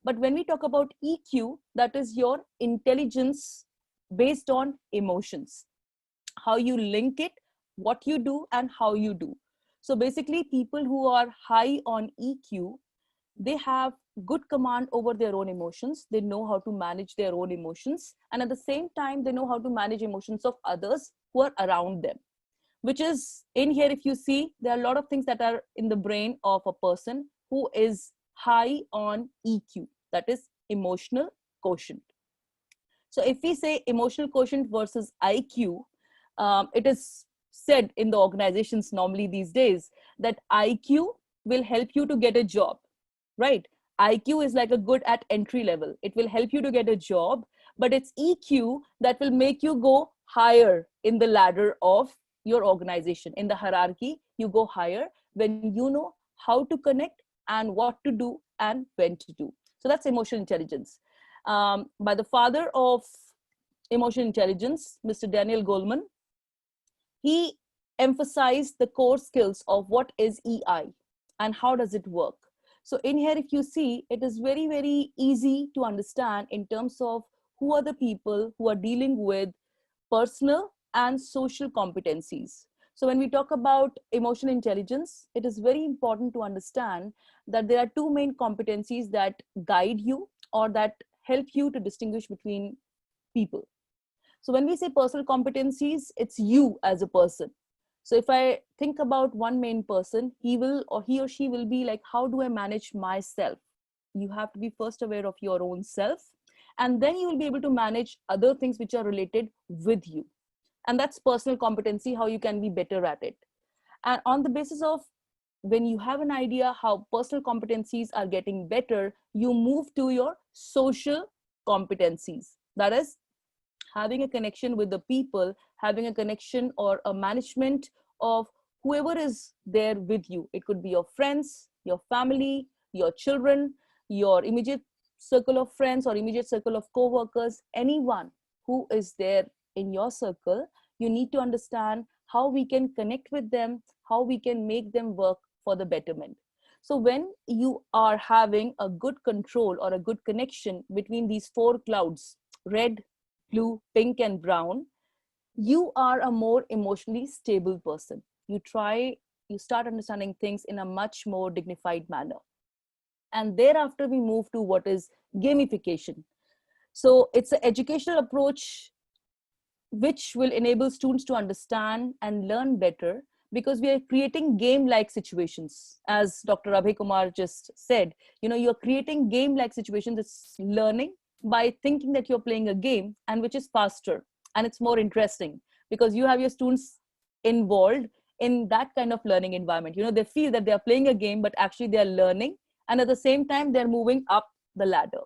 But when we talk about EQ, that is your intelligence based on emotions, how you link it, what you do, and how you do. So basically, people who are high on EQ, they have good command over their own emotions. They know how to manage their own emotions. And at the same time, they know how to manage emotions of others who are around them. Which is in here, if you see, there are a lot of things that are in the brain of a person who is high on EQ, that is emotional quotient. So if we say emotional quotient versus IQ, it is said in the organizations normally these days that IQ will help you to get a job, right? IQ is like a good at entry level. It will help you to get a job, but it's EQ that will make you go higher in the ladder of your organization. In the hierarchy, you go higher when you know how to connect and what to do and when to do. So that's emotional intelligence. By the father of emotional intelligence, Mr. Daniel Goleman, he emphasized the core skills of what is EI and how does it work. So in here, if you see, it is very, very easy to understand in terms of who are the people who are dealing with personal and social competencies. So when we talk about emotional intelligence, it is very important to understand that there are two main competencies that guide you or that help you to distinguish between people. So when we say personal competencies, it's you as a person. So if I think about one main person, he or she will be like, how do I manage myself? You have to be first aware of your own self, and then you will be able to manage other things which are related with you. And that's personal competency, how you can be better at it. And on the basis of when you have an idea how personal competencies are getting better, you move to your social competencies. That is having a connection with the people, having a connection or a management of whoever is there with you. It could be your friends, your family, your children, your immediate circle of friends or immediate circle of co-workers, anyone who is there in your circle. You need to understand how we can connect with them, how we can make them work for the betterment. So when you are having a good control or a good connection between these four clouds, red, blue, pink, and brown, you are a more emotionally stable person. You start understanding things in a much more dignified manner. And thereafter, we move to what is gamification. So it's an educational approach which will enable students to understand and learn better because we are creating game-like situations. As Dr. Abhay Kumar just said, you're creating game-like situations. It's learning by thinking that you're playing a game, and which is faster and it's more interesting because you have your students involved in that kind of learning environment. They feel that they are playing a game, but actually they are learning, and at the same time they're moving up the ladder.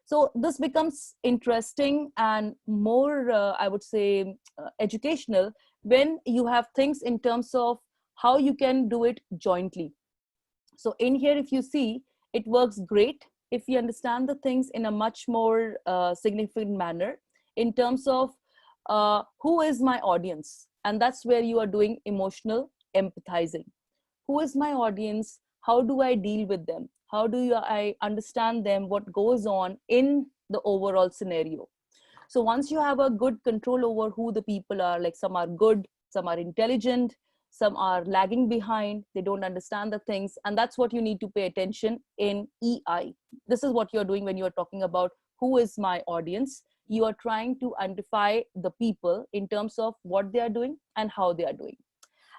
So this becomes interesting and more, I would say, educational when you have things in terms of how you can do it jointly. So in here, if you see, it works great if you understand the things in a much more significant manner in terms of who is my audience. And that's where you are doing emotional empathizing. Who is my audience? How do I deal with them? How do I understand them? What goes on in the overall scenario? So once you have a good control over who the people are, like some are good, some are intelligent, some are lagging behind, they don't understand the things. And that's what you need to pay attention in EI. This is what you're doing when you're talking about who is my audience. You are trying to identify the people in terms of what they are doing and how they are doing.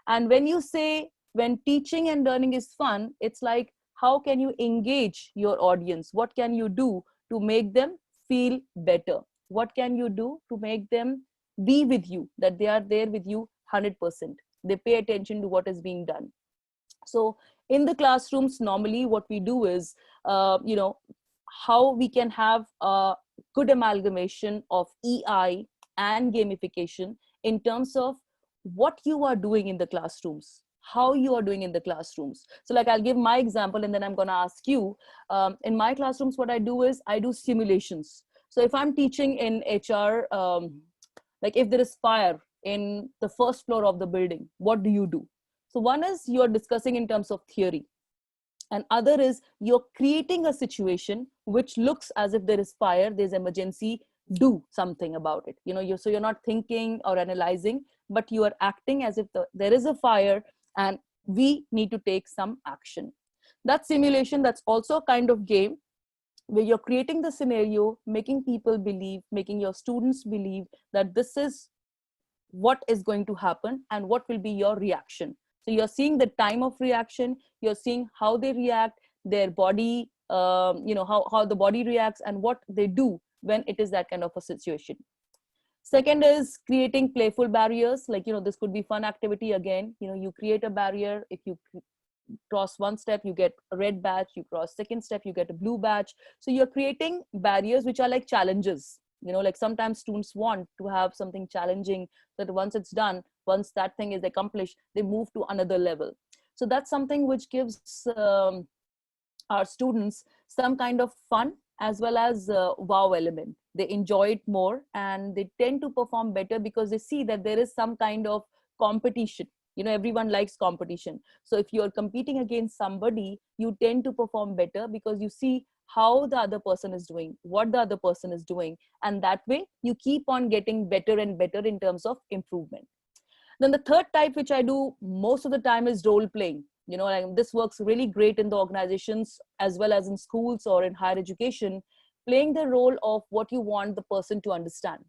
And when you say, when teaching and learning is fun, it's like, how can you engage your audience? What can you do to make them feel better? What can you do to make them be with you, that they are there with you 100%? They pay attention to what is being done. So in the classrooms, normally what we do is, how we can have a good amalgamation of EI and gamification in terms of what you are doing in the classrooms, how you are doing in the classrooms. So like, I'll give my example and then I'm going to ask you, in my classrooms, what I do is I do simulations. So if I'm teaching in HR, like if there is fire in the first floor of the building, what do you do? So one is you're discussing in terms of theory, and other is you're creating a situation which looks as if there is fire, there's emergency, do something about it. So you're not thinking or analyzing, but you are acting as if there is a fire and we need to take some action. That simulation, that's also a kind of game where you're creating the scenario, making people believe, making your students believe that this is what is going to happen and what will be your reaction. So you're seeing the time of reaction, you're seeing how they react, their body, how the body reacts and what they do when it is that kind of a situation. Second is creating playful barriers. Like, this could be fun activity again. You create a barrier. If you cross one step, you get a red badge. You cross second step, you get a blue badge. So you're creating barriers which are like challenges. Like sometimes students want to have something challenging that once it's done, once that thing is accomplished, they move to another level. So that's something which gives our students some kind of fun as well as wow element. They enjoy it more and they tend to perform better because they see that there is some kind of competition. Everyone likes competition. So if you're competing against somebody, you tend to perform better because you see how the other person is doing, what the other person is doing. And that way you keep on getting better and better in terms of improvement. Then the third type, which I do most of the time, is role playing. Like this works really great in the organizations as well as in schools or in higher education, playing the role of what you want the person to understand.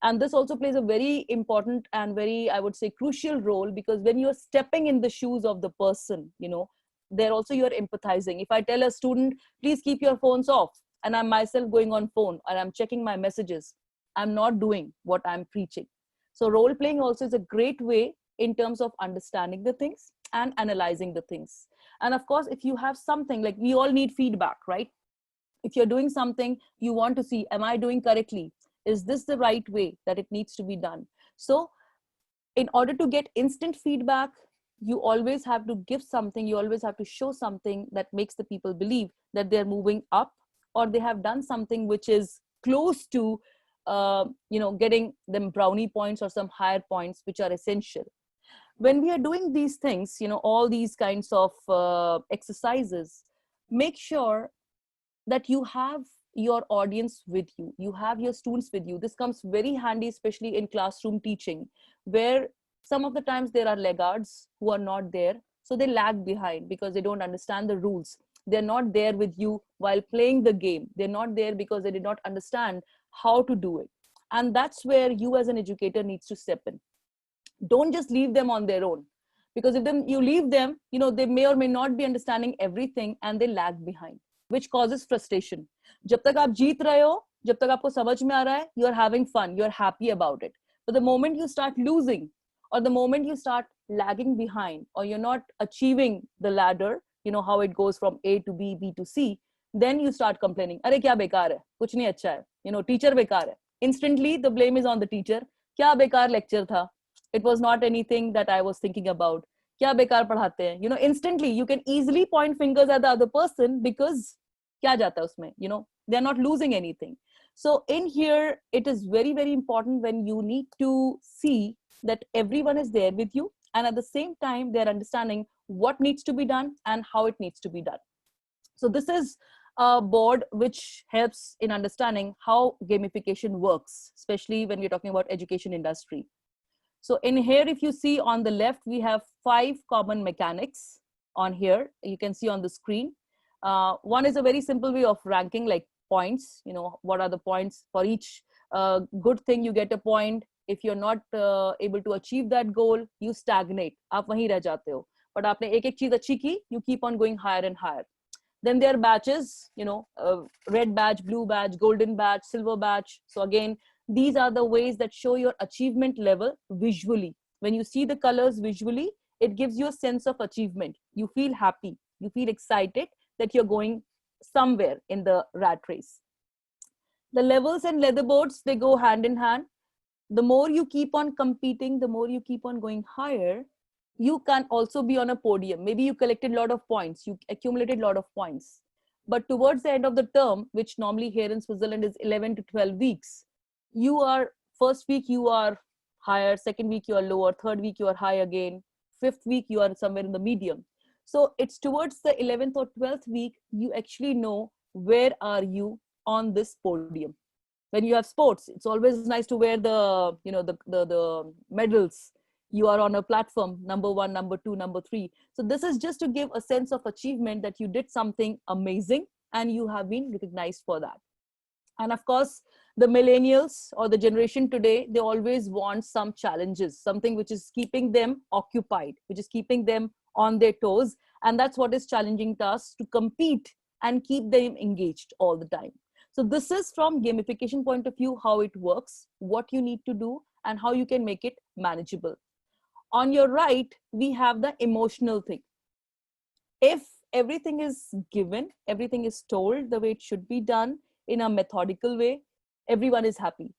And this also plays a very important and very, I would say, crucial role, because when you're stepping in the shoes of the person, there also you're empathizing. If I tell a student, please keep your phones off, and I'm myself going on phone and I'm checking my messages, I'm not doing what I'm preaching. So role playing also is a great way in terms of understanding the things and analyzing the things. And of course, if you have something, like we all need feedback, right? If you're doing something, you want to see, am I doing correctly? Is this the right way that it needs to be done? So in order to get instant feedback, you always have to give something, you always have to show something that makes the people believe that they're moving up, or they have done something which is close to getting them brownie points or some higher points, which are essential. When we are doing these things, all these kinds of exercises, make sure that you have your audience with you, you have your students with you. This comes very handy, especially in classroom teaching, where some of the times there are laggards who are not there. So they lag behind because they don't understand the rules. They're not there with you while playing the game. They're not there because they did not understand how to do it. And that's where you as an educator needs to step in. Don't just leave them on their own, Because if them, you leave them, they may or may not be understanding everything and they lag behind, which causes frustration. जब तक आप जीत रहे हो, जब तक आपको समझ में आ रहा है, you are having fun, you are happy about it. But the moment you start losing, or the moment you start lagging behind, or you're not achieving the ladder, how it goes from A to B, B to C, then you start complaining. अरे क्या बेकार है, कुछ नहीं अच्छा है, teacher बेकार है. Instantly the blame is on the teacher. क्या बेकार lecture था, it was not anything that I was thinking about. क्या बेकार पढ़ाते हैं, instantly you can easily point fingers at the other person because क्या जाता है उसमें, they are not losing anything. So in here, it is very, very important when you need to see that everyone is there with you, and at the same time, they're understanding what needs to be done and how it needs to be done. So this is a board which helps in understanding how gamification works, especially when we're talking about education industry. So in here, if you see on the left, we have 5 common mechanics on here. You can see on the screen. One is a very simple way of ranking, like points. What are the points for each good thing? You get a point. If you're not able to achieve that goal, you stagnate. आप वहीं रह जाते हो. But आपने एक चीज अच्छी की, you keep on going higher and higher. Then there are badges, red badge, blue badge, golden badge, silver badge. So again, these are the ways that show your achievement level visually. When you see the colors visually, it gives you a sense of achievement. You feel happy. You feel excited that you're going somewhere in the rat race. The levels and leaderboards, they go hand in hand. The more you keep on competing, the more you keep on going higher, you can also be on a podium. Maybe you collected a lot of points, you accumulated a lot of points. But towards the end of the term, which normally here in Switzerland is 11 to 12 weeks, first week you are higher, second week you are lower, third week you are high again, fifth week you are somewhere in the medium. So it's towards the 11th or 12th week, you actually know where are you on this podium. When you have sports, it's always nice to wear the, the medals. You are on a platform, number 1, number 2, number 3. So this is just to give a sense of achievement that you did something amazing and you have been recognized for that. And of course, the millennials or the generation today, they always want some challenges, something which is keeping them occupied, which is keeping them on their toes. And that's what is challenging us, to compete and keep them engaged all the time. So this is from gamification point of view, how it works, what you need to do, and how you can make it manageable. On your right, we have the emotional thing. If everything is given, everything is told the way it should be done in a methodical way, everyone is happy.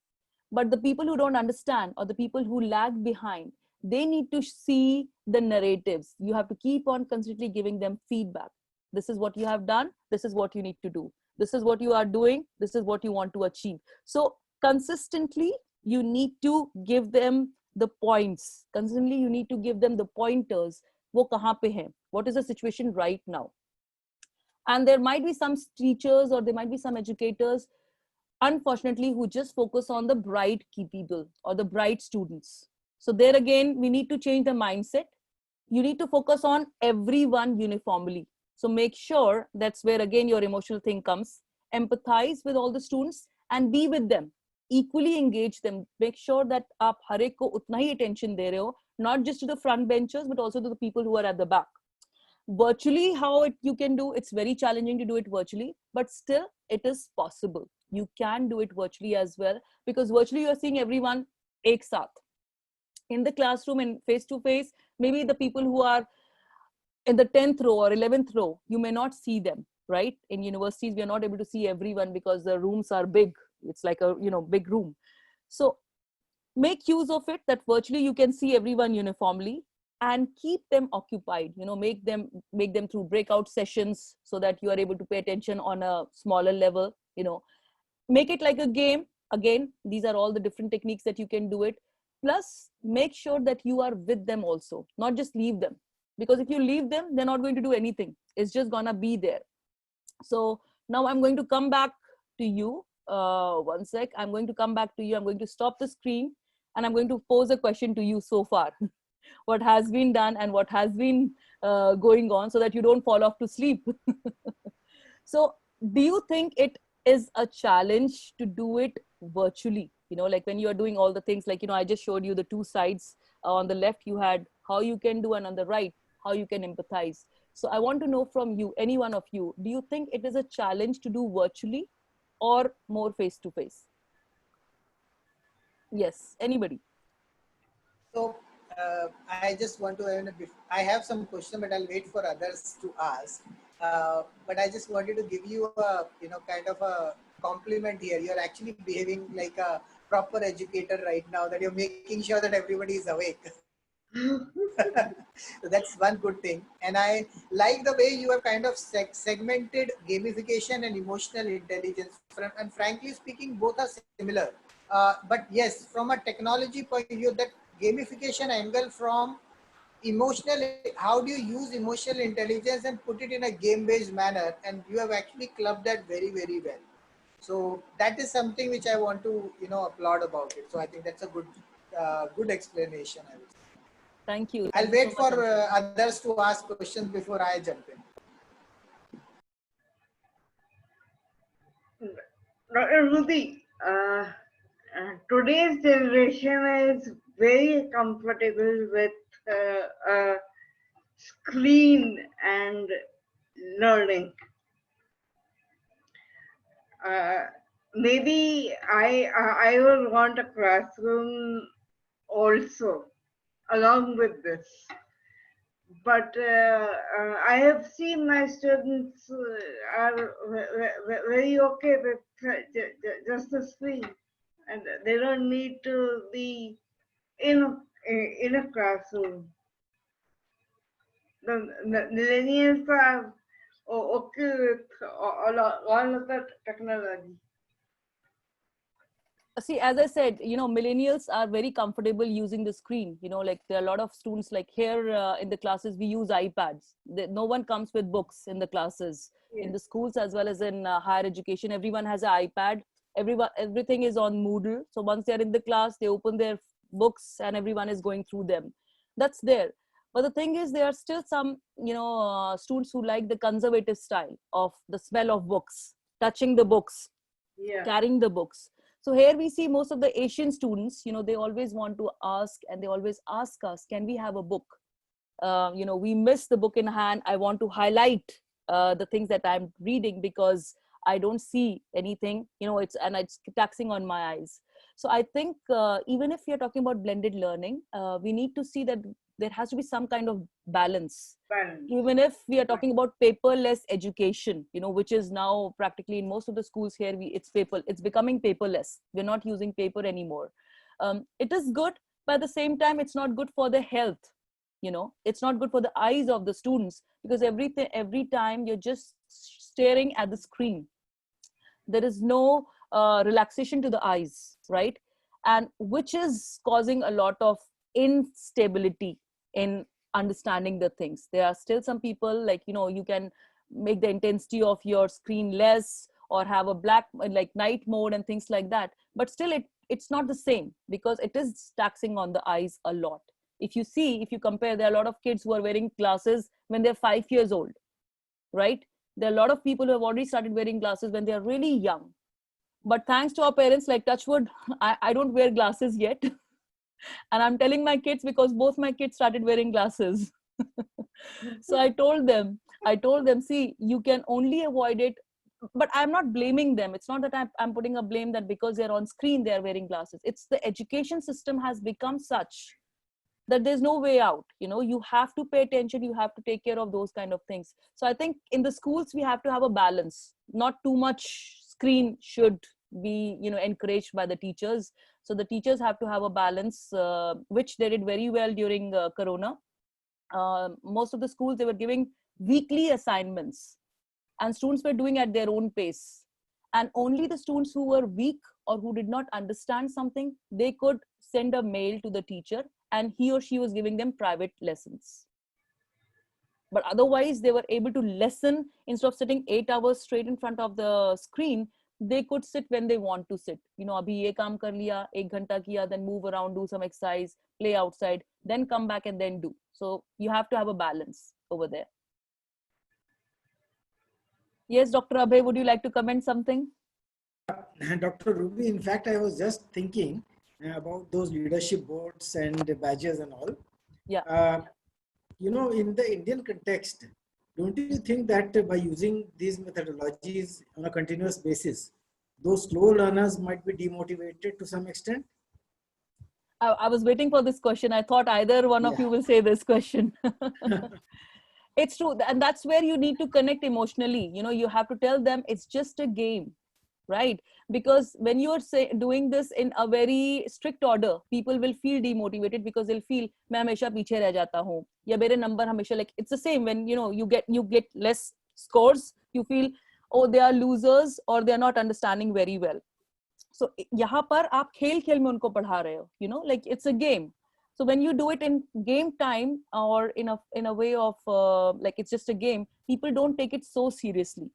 But the people who don't understand, or the people who lag behind, they need to see the narratives. You have to keep on constantly giving them feedback. This is what you have done. This is what you need to do. This is what you are doing. This is what you want to achieve. So consistently, you need to give them the points. Consistently, you need to give them the pointers. Wo kahan pe hai? What is the situation right now? And there might be some teachers or there might be some educators, unfortunately, who just focus on the bright key people or the bright students. So there again, we need to change the mindset. You need to focus on everyone uniformly. So make sure, that's where again your emotional thing comes. Empathize with all the students and be with them. Equally engage them. Make sure that aap har ek ko utna hi attention de rahe ho, not just to the front benchers, but also to the people who are at the back. Virtually, how you can do, it's very challenging to do it virtually, but still it is possible. You can do it virtually as well, because virtually you're seeing everyone ek saath. In the classroom and face to face, maybe the people who are in the 10th row or 11th row, you may not see them, right? In universities, we are not able to see everyone because the rooms are big. It's like a, big room. So make use of it that virtually you can see everyone uniformly and keep them occupied, make them through breakout sessions so that you are able to pay attention on a smaller level, make it like a game. Again, these are all the different techniques that you can do it. Plus, make sure that you are with them also, not just leave them. Because if you leave them, they're not going to do anything. It's just gonna be there. So now I'm going to come back to you. One sec. I'm going to come back to you. I'm going to stop the screen and I'm going to pose a question to you so far. What has been done and what has been going on, so that you don't fall off to sleep. So do you think it is a challenge to do it virtually? Like when you are doing all the things, like, I just showed you the two sides. On the left, you had how you can do, and on the right, how you can empathize. So I want to know from you, any one of you, do you think it is a challenge to do virtually or more face to face? Yes, anybody? So I just want to, I have some question, but I'll wait for others to ask. But I just wanted to give you a, kind of a compliment here. You're actually behaving like a proper educator right now, that you're making sure that everybody is awake. So that's one good thing. And I like the way you have kind of segmented gamification and emotional intelligence. And frankly speaking, both are similar. But yes, from a technology point of view, that gamification angle from emotional, how do you use emotional intelligence and put it in a game-based manner? And you have actually clubbed that very, very well. So that is something which I want to, applaud about it. So I think that's a good explanation, I would say. Thank you. I'll wait for others to ask questions before I jump in. Dr. Ruby, today's generation is very comfortable with screen and learning. Maybe I would want a classroom also along with this. But I have seen my students are very okay with just the screen, and they don't need to be in a classroom. The millennials are okay with all of that technology. See, as I said, millennials are very comfortable using the screen. Like there are a lot of students, like here in the classes, we use iPads. No one comes with books in the classes. Yes. In the schools as well as in higher education, everyone has an iPad. Everything is on Moodle. So once they're in the class, they open their books and everyone is going through them. That's there. But the thing is, there are still some, students who like the conservative style of the smell of books, touching the books, carrying the books. So here we see most of the Asian students, they always want to ask, and they always ask us, can we have a book? We miss the book in hand. I want to highlight the things that I'm reading because I don't see anything, it's taxing on my eyes. So I think even if you're talking about blended learning, we need to see that there has to be some kind of balance. Even if we are talking about paperless education, which is now practically in most of the schools here, it's becoming paperless. We're not using paper anymore. It is good, but at the same time, it's not good for the health. It's not good for the eyes of the students, because every time you're just staring at the screen, there is no relaxation to the eyes, right? And which is causing a lot of instability in understanding the things. There are still some people, like, you can make the intensity of your screen less or have a black, like night mode and things like that. But still it's not the same, because it is taxing on the eyes a lot. If you compare, there are a lot of kids who are wearing glasses when they're 5 years old, right? There are a lot of people who have already started wearing glasses when they're really young. But thanks to our parents, like touch wood, I don't wear glasses yet. And I'm telling my kids, because both my kids started wearing glasses. So I told them, see, you can only avoid it, but I'm not blaming them. It's not that I'm putting a blame that because they're on screen, they're wearing glasses. It's the education system has become such that there's no way out. You have to pay attention. You have to take care of those kind of things. So I think in the schools, we have to have a balance. Not too much screen should be, encouraged by the teachers. So the teachers have to have a balance, which they did very well during Corona. Most of the schools, they were giving weekly assignments, and students were doing at their own pace. And only the students who were weak or who did not understand something, they could send a mail to the teacher, and he or she was giving them private lessons. But otherwise, they were able to listen. Instead of sitting 8 hours straight in front of the screen, they could sit when they want to sit. Abhi ye kaam kar liya, 1 ghanta kiya, then move around, do some exercise, play outside, then come back and then do. So you have to have a balance over there. Yes, Dr. Abhay, would you like to comment something? Dr. Ruby, in fact, I was just thinking about those leadership boards and badges and all. Yeah. In the Indian context, don't you think that by using these methodologies on a continuous basis, those slow learners might be demotivated to some extent? I was waiting for this question. I thought either one of Yeah. you will say this question. It's true. And that's where you need to connect emotionally. You have to tell them it's just a game, right? Because when you're doing this in a very strict order, people will feel demotivated because they'll feel मैं हमेशा पीछे रह जाता हूँ या मेरे number हमेशा, like it's the same when you get less scores, you feel, oh, they are losers or they are not understanding very well. So यहाँ पर आप खेल खेल में उनको पढ़ा रहे हो, like it's a game. So when you do it in game time or in a way of like it's just a game, people don't take it so seriously.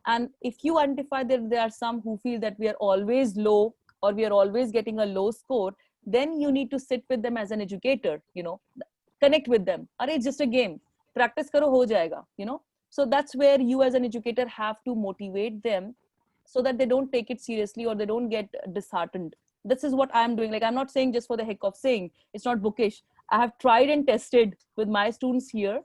And if you identify that there are some who feel that we are always low or we are always getting a low score, then you need to sit with them as an educator, connect with them. Arey, it's just a game. Practice karo, ho jayega, So that's where you as an educator have to motivate them so that they don't take it seriously or they don't get disheartened. This is what I'm doing. Like, I'm not saying just for the heck of saying. It's not bookish. I have tried and tested with my students here.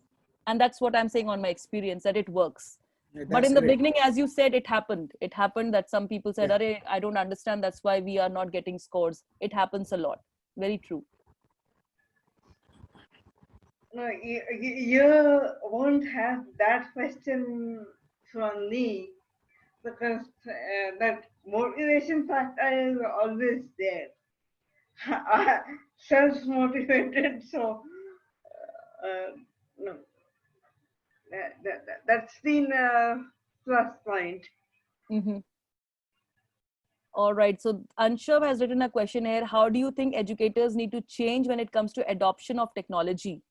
And that's what I'm saying on my experience, that it works. Yeah, But in the great. beginning, as you said, it happened. It happened that some people said, Yeah. Arey, I don't understand. That's why we are not getting scores. It happens a lot. Very true. No, you won't have that question from me because that motivation factor is always there. Self-motivated, so no, that's been a plus point. Mm-hmm. All right. So Anshav has written a question here. How do you think educators need to change when it comes to adoption of technology?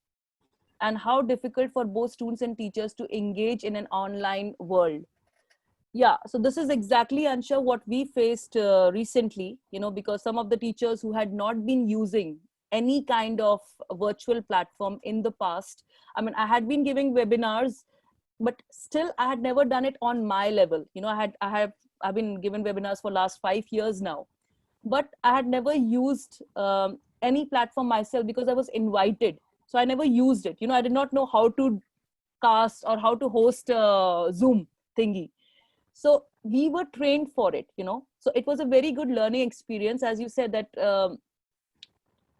And how difficult for both students and teachers to engage in an online world? Yeah, so this is exactly, Ansha, what we faced recently, because some of the teachers who had not been using any kind of virtual platform in the past, I mean, I had been giving webinars, but still I had never done it on my level. I've been given webinars for last 5 years now, but I had never used any platform myself because I was invited. So I never used it. I did not know how to cast or how to host a Zoom thingy. So we were trained for it, So it was a very good learning experience. As you said that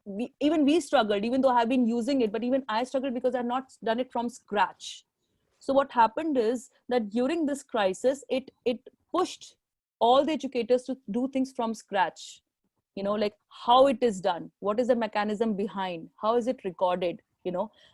we struggled, even though I've been using it, but even I struggled because I've not done it from scratch. So what happened is that during this crisis, it pushed all the educators to do things from scratch. Like how it is done, what is the mechanism behind, how is it recorded,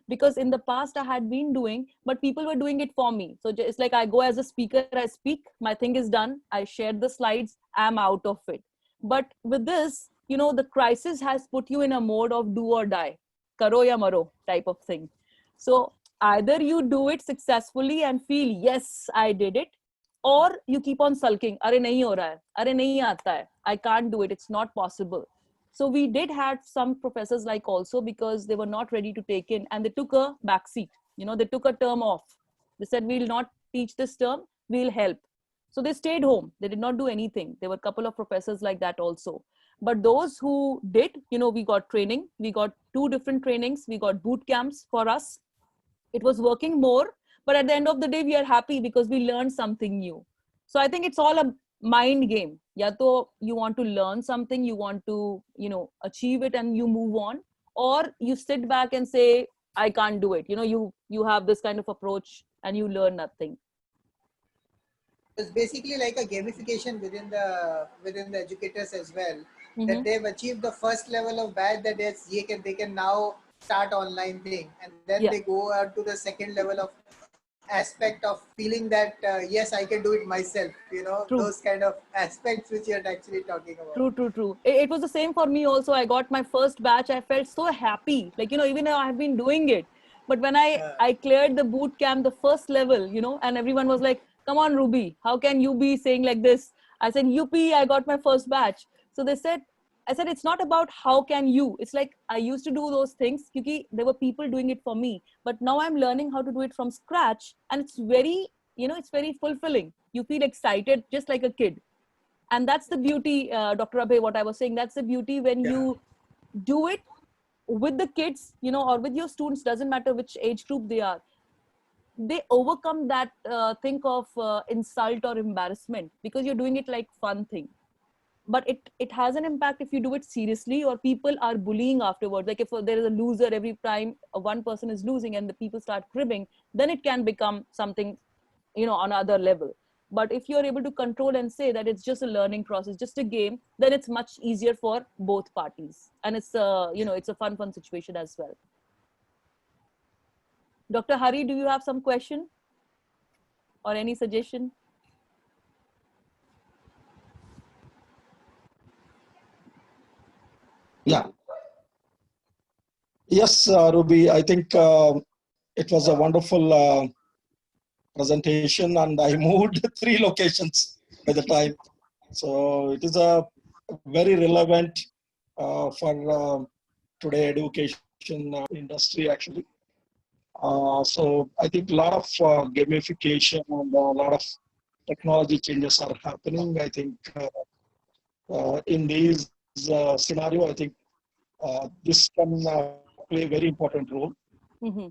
because in the past I had been doing, but people were doing it for me. So it's like I go as a speaker, I speak, my thing is done, I share the slides, I'm out of it. But with this, the crisis has put you in a mode of do or die, karo ya maro type of thing. So either you do it successfully and feel, yes, I did it, or you keep on sulking, Are nahi ho raha hai, Are nahi aata hai, I can't do it, it's not possible. So we did have some professors like also because they were not ready to take in and they took a backseat, they took a term off. They said, we'll not teach this term, we'll help. So they stayed home, they did not do anything. There were a couple of professors like that also. But those who did, we got training, we got 2 different trainings, we got boot camps for us. It was working more. But at the end of the day, we are happy because we learned something new. So I think it's all a mind game. Ya to you want to learn something, you want to, achieve it and you move on, or you sit back and say, I can't do it. You have this kind of approach and you learn nothing. It's basically like a gamification within the educators as well. Mm-hmm. That they've achieved the first level of badge, that they can now start online thing, and then they go out to the second level of aspect of feeling that yes, I can do it myself, True. Those kind of aspects which you're actually talking about. True. It was the same for me also. I got my first batch, I felt so happy, like even though I've been doing it, but when I cleared the boot camp, the first level, and everyone was like, come on Ruby, how can you be saying like this? I said, Yuppie, I got my first batch. So I said, it's not about how can you, it's like I used to do those things because there were people doing it for me, but now I'm learning how to do it from scratch, and it's very, it's very fulfilling. You feel excited just like a kid. And that's the beauty, Dr. Abhay, what I was saying, that's the beauty when you do it with the kids, or with your students, doesn't matter which age group they are, they overcome that think of insult or embarrassment because you're doing it like fun thing. But it has an impact if you do it seriously, or people are bullying afterwards. Like if there is a loser, every time one person is losing and the people start cribbing, then it can become something, on another level. But if you're able to control and say that it's just a learning process, just a game, then it's much easier for both parties, and it's it's a fun situation as well. Dr. Hari, do you have some question or any suggestion? Yeah. Yes, Ruby, I think it was a wonderful presentation, and I moved 3 locations by the time. So it is a very relevant for today education industry actually. So I think a lot of gamification and a lot of technology changes are happening. I think in these scenario, I think this can play a very important role. Mm-hmm.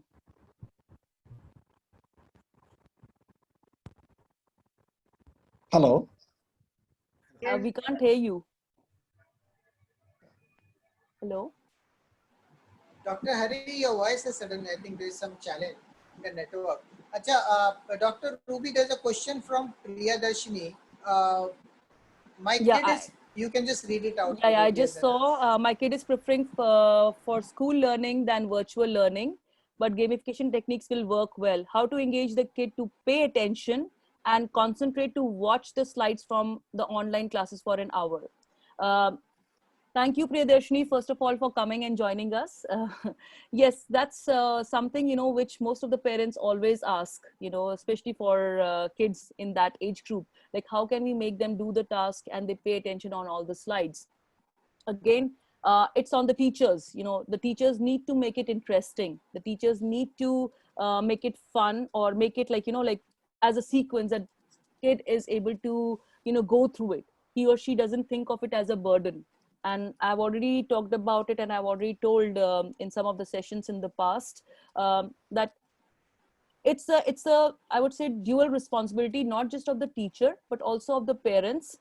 Hello. We can't hear you. Hello. Dr. Hari, your voice is sudden. I think there is some challenge in the network. Acha, Dr. Ruby, there's a question from Priyadarshini. My kid is, you can just read it out. Yeah, I just saw my kid is preferring for school learning than virtual learning, but gamification techniques will work well. How to engage the kid to pay attention and concentrate to watch the slides from the online classes for an hour. Thank you, Priyadarshini, first of all, for coming and joining us. Yes, that's something, which most of the parents always ask, especially for kids in that age group. Like, how can we make them do the task and they pay attention on all the slides? Again, it's on the teachers. The teachers need to make it interesting. The teachers need to make it fun, or make it like, like as a sequence that kid is able to, go through it. He or she doesn't think of it as a burden. And I've already talked about it, and I've already told in some of the sessions in the past that it's a I would say dual responsibility, not just of the teacher but also of the parents,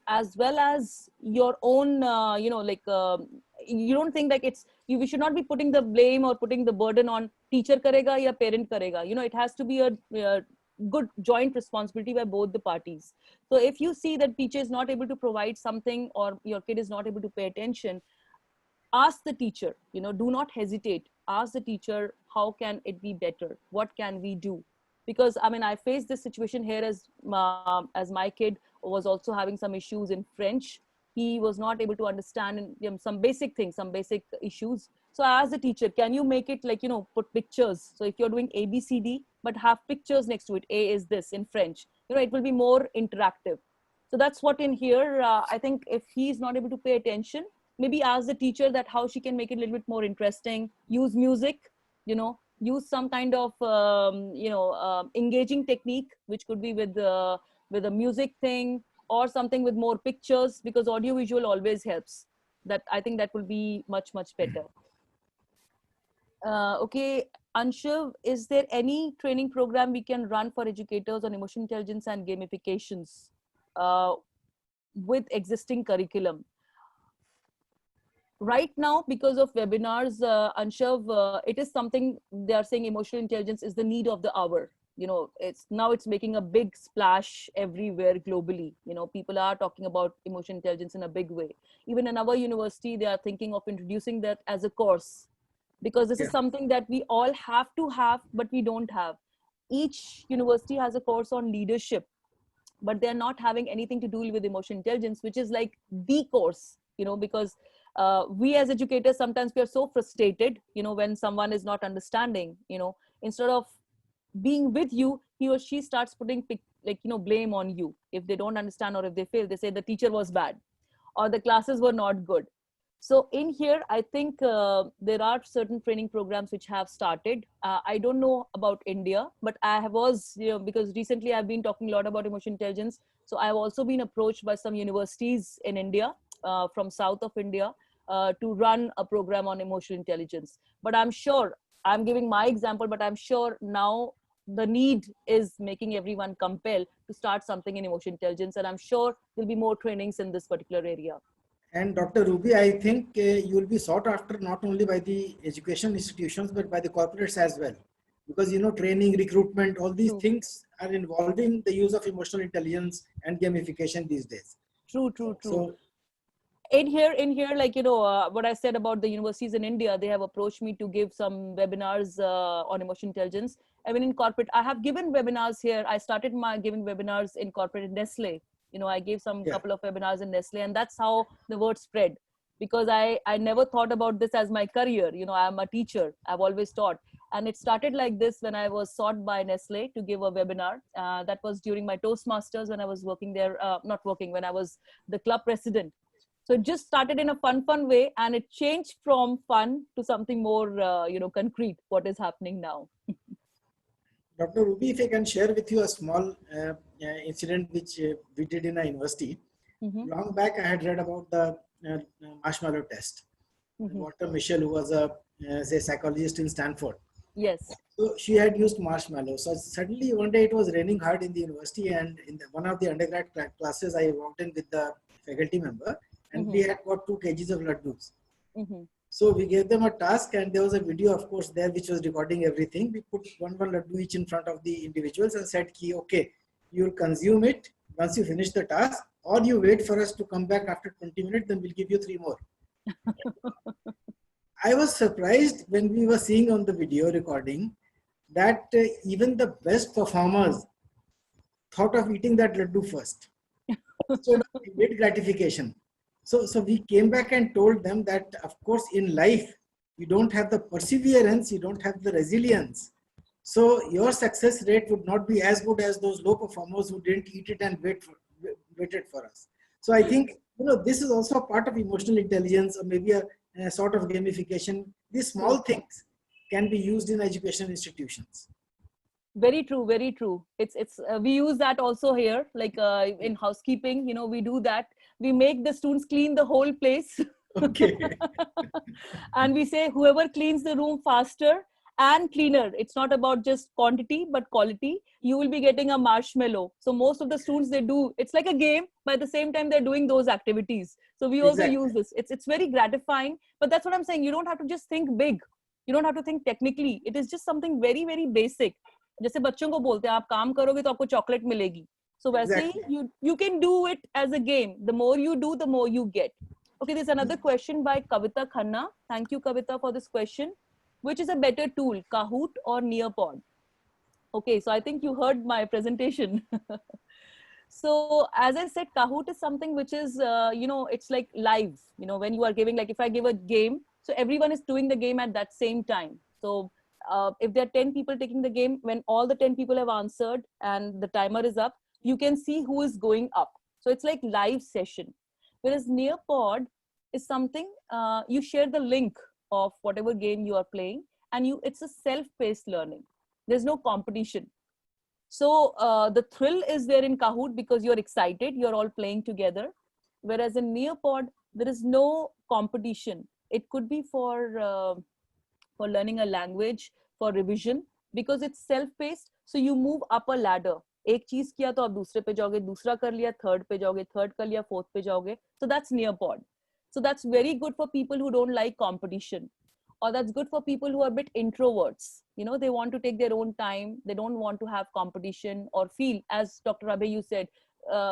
as well as your own you don't think like we should not be putting the blame or putting the burden on teacher karega ya parent karega. It has to be a good joint responsibility by both the parties. So if you see that teacher is not able to provide something, or your kid is not able to pay attention, ask the teacher. Do not hesitate. Ask the teacher, how can it be better? What can we do? Because I faced this situation here as my kid was also having some issues in French. He was not able to understand some basic things, some basic issues. So I asked the teacher, can you make it like, put pictures? So if you're doing ABCD, but have pictures next to it, A is this in French, it will be more interactive. So that's what in here, I think if he's not able to pay attention, maybe ask the teacher that how she can make it a little bit more interesting, use music, use some kind of, engaging technique, which could be with a music thing, or something with more pictures, because audio visual always helps. That I think that will be much, much better. Okay, Anshav, is there any training program we can run for educators on emotional intelligence and gamifications with existing curriculum? Right now, because of webinars, Anshav, it is something they are saying emotional intelligence is the need of the hour. It's making a big splash everywhere globally. People are talking about emotional intelligence in a big way. Even in our university, they are thinking of introducing that as a course, because this is something that we all have to have, but we don't have. Each university has a course on leadership, but they're not having anything to do with emotional intelligence, which is like the course, because we as educators, sometimes we are so frustrated, when someone is not understanding, instead of being with you, he or she starts putting blame on you. If they don't understand or if they fail, they say the teacher was bad or the classes were not good. So in here, I think there are certain training programs which have started. I don't know about India, but because recently I've been talking a lot about emotional intelligence. So I've also been approached by some universities in India, from south of India, to run a program on emotional intelligence. But I'm sure, I'm giving my example, but I'm sure now the need is making everyone compelled to start something in emotional intelligence. And I'm sure there'll be more trainings in this particular area. And Dr. Ruby, I think you will be sought after not only by the education institutions, but by the corporates as well. Because, training, recruitment, all these True. things are involving the use of emotional intelligence and gamification these days. True, true, true. So, in here, like, what I said about the universities in India, they have approached me to give some webinars on emotional intelligence. I mean, in corporate, I have given webinars here. I started my giving webinars in corporate in Nestle. I gave some couple of webinars in Nestle, and that's how the word spread. Because I never thought about this as my career. I'm a teacher. I've always taught. And it started like this when I was sought by Nestle to give a webinar. That was during my Toastmasters when I was working there, when I was the club president. So it just started in a fun way, and it changed from fun to something more, concrete, what is happening now. Dr. Ruby, if I can share with you a small incident which we did in a university. Long back, I had read about the marshmallow test. Walter Mischel, who was a psychologist in Stanford. Yes. So she had used marshmallow. So suddenly one day it was raining hard in the university, and in one of the undergrad classes, I walked in with the faculty member, and we had got 2 kgs of laddus. So we gave them a task, and there was a video, of course, there which was recording everything. We put one laddu each in front of the individuals and said, okay, you'll consume it once you finish the task, or you wait for us to come back after 20 minutes, then we'll give you 3 more. I was surprised when we were seeing on the video recording that even the best performers thought of eating that laddu first. So immediate gratification. So we came back and told them that, of course, in life, you don't have the perseverance, you don't have the resilience. So your success rate would not be as good as those low performers who didn't eat it and waited for us. So I think, this is also a part of emotional intelligence, or maybe a sort of gamification. These small things can be used in education institutions. Very true, very true. It's we use that also here, like in housekeeping, we do that. We make the students clean the whole place. Okay. And we say whoever cleans the room faster and cleaner, it's not about just quantity but quality, you will be getting a marshmallow. So most of the students, they do, it's like a game, but at the same time they're doing those activities. So we also use this. It's very gratifying. But that's what I'm saying, you don't have to just think big, you don't have to think technically. It is just something very, very basic. जैसे बच्चों को बोलते हैं आप काम करोगे तो आपको चॉकलेट मिलेगी. So वैसे ही you can do it as a game. The more you do, the more you get. Okay, there's another question by Kavita Khanna. Thank you, Kavita, for this question. Which is a better tool, Kahoot or Nearpod? Okay, so I think you heard my presentation. So as I said, Kahoot is something which is, it's like live. When you are giving, like if I give a game, so everyone is doing the game at that same time. So if there are 10 people taking the game, when all the 10 people have answered and the timer is up, you can see who is going up. So it's like live session. Whereas Nearpod is something, you share the link of whatever game you are playing, and it's a self-paced learning. There's no competition. So the thrill is there in Kahoot because you're excited, you're all playing together. Whereas in Nearpod, there is no competition. It could be for learning a language, for revision, because it's self-paced. So you move up a ladder. एक चीज किया तो आप दूसरे पे जाओगे, दूसरा कर लिया, third पे जाओगे, third कर लिया, fourth पे जाओगे. So that's Nearpod. So that's very good for people who don't like competition, or that's good for people who are a bit introverts. They want to take their own time. They don't want to have competition or feel, as Dr. Abhay, you said,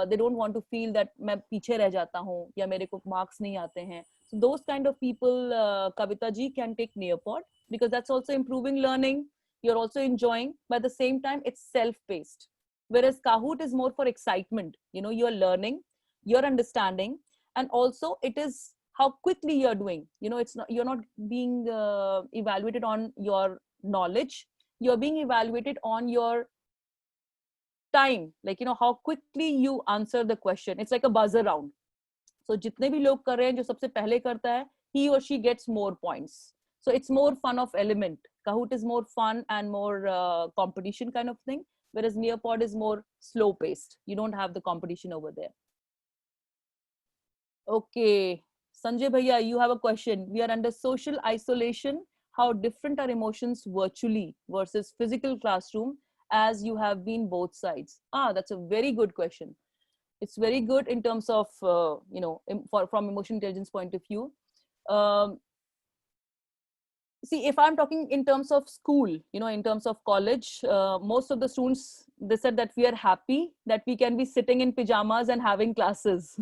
they don't want to feel that मैं पीछे रह जाता हूँ या मेरे को marks नहीं आते हैं. So those kind of people, Kavita ji, can take Nearpod because that's also improving learning. You're also enjoying, but at the same time, it's self-paced. Whereas Kahoot is more for excitement. You're learning, you're understanding, and also it is how quickly you're doing. You're not being evaluated on your knowledge. You're being evaluated on your time. Like, how quickly you answer the question. It's like a buzzer round. So जितने भी लोग कर रहे हैं, जो सबसे पहले करता है, he or she gets more points. So it's more fun of element. Kahoot is more fun and more competition kind of thing. Whereas Nearpod is more slow paced. You don't have the competition over there. Okay. Sanjay Bhaiya, you have a question. We are under social isolation. How different are emotions virtually versus physical classroom, as you have been both sides? That's a very good question. It's very good in terms of, from emotion intelligence point of view. See, if I'm talking in terms of school, in terms of college, most of the students, they said that we are happy that we can be sitting in pajamas and having classes.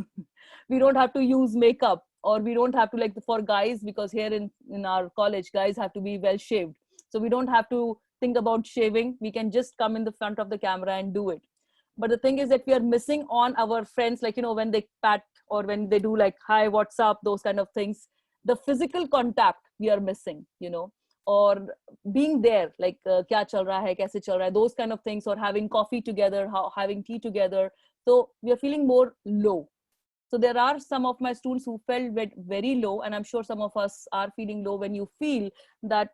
We don't have to use makeup, or we don't have to, like for guys, because here in our college, guys have to be well shaved. So we don't have to think about shaving. We can just come in the front of the camera and do it. But the thing is that we are missing on our friends, like, when they pat or when they do like, hi, what's up, those kind of things. The physical contact we are missing, or being there, like, kya chal raha hai, kaise chal raha hai, those kind of things, or having coffee together, having tea together. So we are feeling more low. So there are some of my students who felt very low, and I'm sure some of us are feeling low when you feel that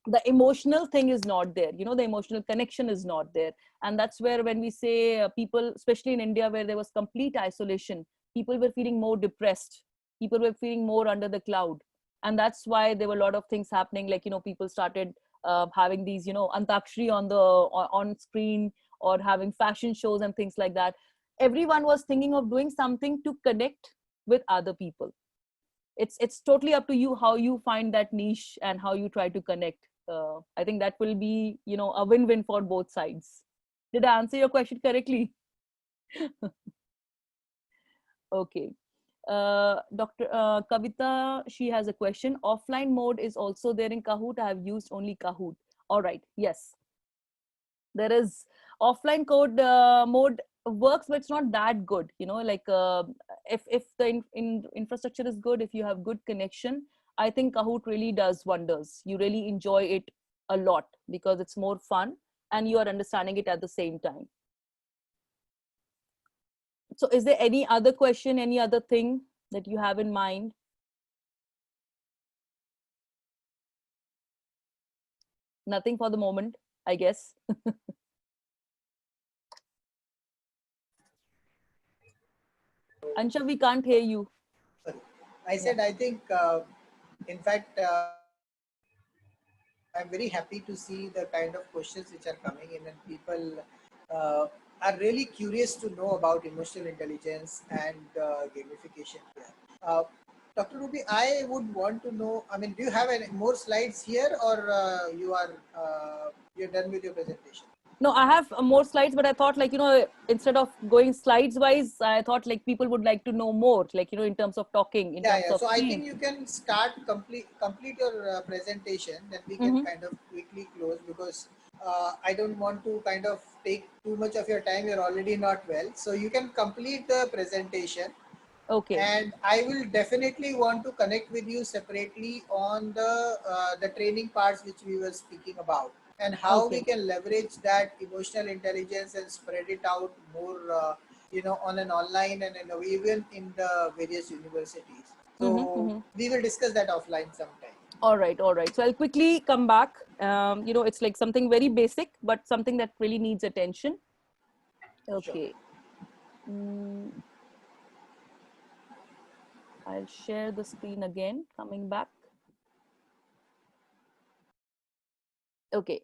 the emotional thing is not there, the emotional connection is not there. And that's where, when we say people, especially in India, where there was complete isolation, people were feeling more depressed, people were feeling more under the cloud. And that's why there were a lot of things happening, like, people started having these, antakshari on screen, or having fashion shows and things like that. Everyone was thinking of doing something to connect with other people. It's totally up to you how you find that niche and how you try to connect. I think that will be, a win-win for both sides. Did I answer your question correctly? Okay. Dr. Kavita, she has a question. Offline mode is also there in Kahoot. I have used only Kahoot. All right. Yes. There is offline code mode works, but it's not that good. Like if the infrastructure is good, if you have good connection, I think Kahoot really does wonders. You really enjoy it a lot because it's more fun and you are understanding it at the same time. So is there any other question, any other thing that you have in mind? Nothing for the moment, I guess. Ansha, we can't hear you. I said, I think, in fact, I'm very happy to see the kind of questions which are coming in, and people are really curious to know about emotional intelligence and gamification here. Dr. Ruby, I would want to know, do you have any more slides here, or you're done with your presentation? No, I have more slides, but I thought, like, instead of going slides wise, I thought like people would like to know more, like, in terms of talking, in terms of so I think you can start complete your presentation, then we can kind of quickly close, because I don't want to kind of take too much of your time. You're already not well, so you can complete the presentation. Okay. And I will definitely want to connect with you separately on the training parts which we were speaking about, and how we can leverage that emotional intelligence and spread it out more, on an online and even in the various universities. So we will discuss that offline sometime. All right. So I'll quickly come back. It's like something very basic, but something that really needs attention. Okay. Sure. I'll share the screen again, coming back. Okay.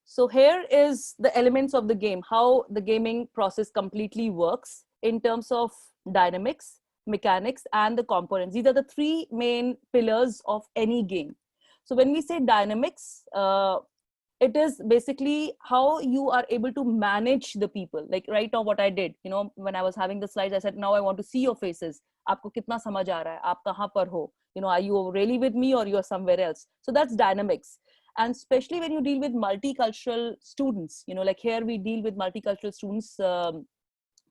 So here is the elements of the game, how the gaming process completely works in terms of dynamics, mechanics, and the components. These are the three main pillars of any game. So when we say dynamics, it is basically how you are able to manage the people. Like right now what I did, when I was having the slides, I said, now I want to see your faces. Aapko kitna samajh aa raha hai? Aap kahan par ho? Are you really with me or you are somewhere else? So that's dynamics. And especially when you deal with multicultural students, like here we deal with multicultural students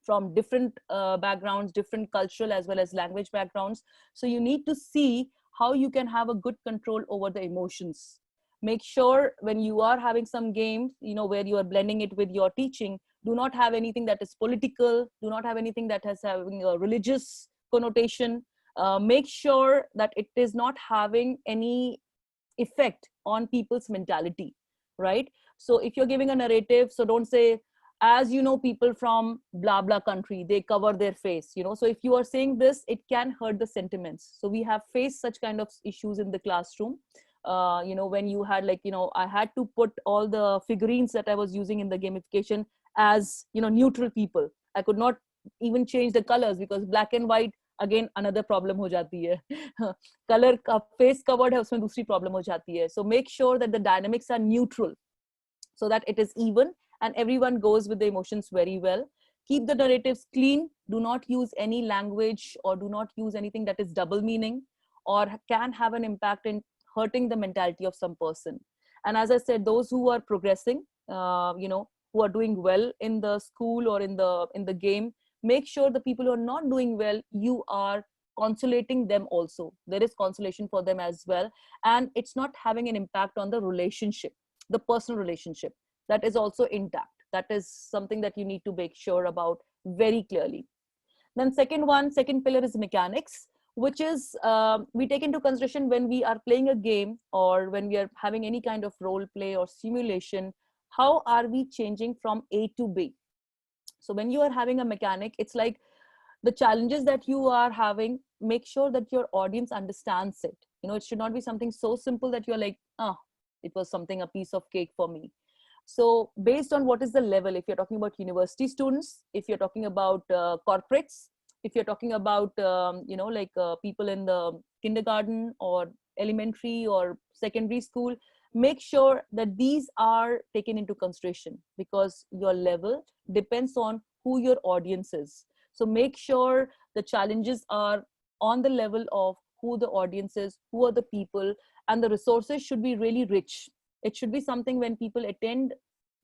from different backgrounds, different cultural as well as language backgrounds. So you need to see how you can have a good control over the emotions. Make sure when you are having some games, where you are blending it with your teaching, do not have anything that is political, do not have anything that has having a religious connotation. Make sure that it is not having any effect on people's mentality, right? So if you're giving a narrative, so don't say, as you know, people from blah blah country, they cover their face, you know, so if you are saying this, it can hurt the sentiments. So we have faced such kind of issues in the classroom. You know, when you had like, you know, I had to put all the figurines that I was using in the gamification as, you know, neutral people. I could not even change the colors because black and white, again another problem ho jati hai. Color ka face covered hai, usme dusri problem ho jati hai. So make sure that the dynamics are neutral so that it is even and everyone goes with the emotions very well. Keep the narratives clean. Do not use any language or do not use anything that is double meaning or can have an impact in hurting the mentality of some person. And as I said, those who are progressing, you know, who are doing well in the school or in the game, make sure the people who are not doing well, you are consolating them also. There is consolation for them as well. And it's not having an impact on the relationship, the personal relationship. That is also intact. That is something that you need to make sure about very clearly. Then second pillar is mechanics, which is we take into consideration when we are playing a game or when we are having any kind of role play or simulation, how are we changing from A to B? So when you are having a mechanic, it's like the challenges that you are having, make sure that your audience understands it. You know, it should not be something so simple that you're like, oh, it was something, a piece of cake for me. So based on what is the level, if you're talking about university students, if you're talking about corporates, if you're talking about, you know, like people in the kindergarten or elementary or secondary school, make sure that these are taken into consideration because your level depends on who your audience is. So make sure the challenges are on the level of who the audience is, who are the people, and the resources should be really rich. It should be something when people attend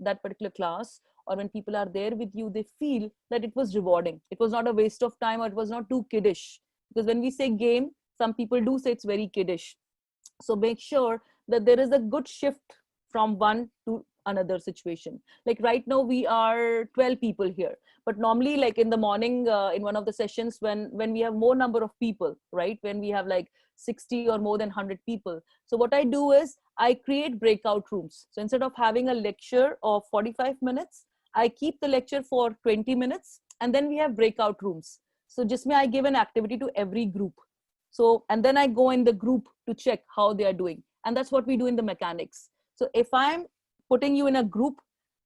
that particular class or when people are there with you, they feel that it was rewarding. It was not a waste of time or it was not too kiddish. Because when we say game, some people do say it's very kiddish. So make sure that there is a good shift from one to another situation. Like right now we are 12 people here, but normally like in the morning in one of the sessions when we have more number of people, right, when we have like 60 or more than 100 people, so what I do is I create breakout rooms. So instead of having a lecture of 45 minutes, I keep the lecture for 20 minutes and then we have breakout rooms. So just I give an activity to every group. So, and then I go in the group to check how they are doing. And that's what we do in the mechanics. So if I'm putting you in a group,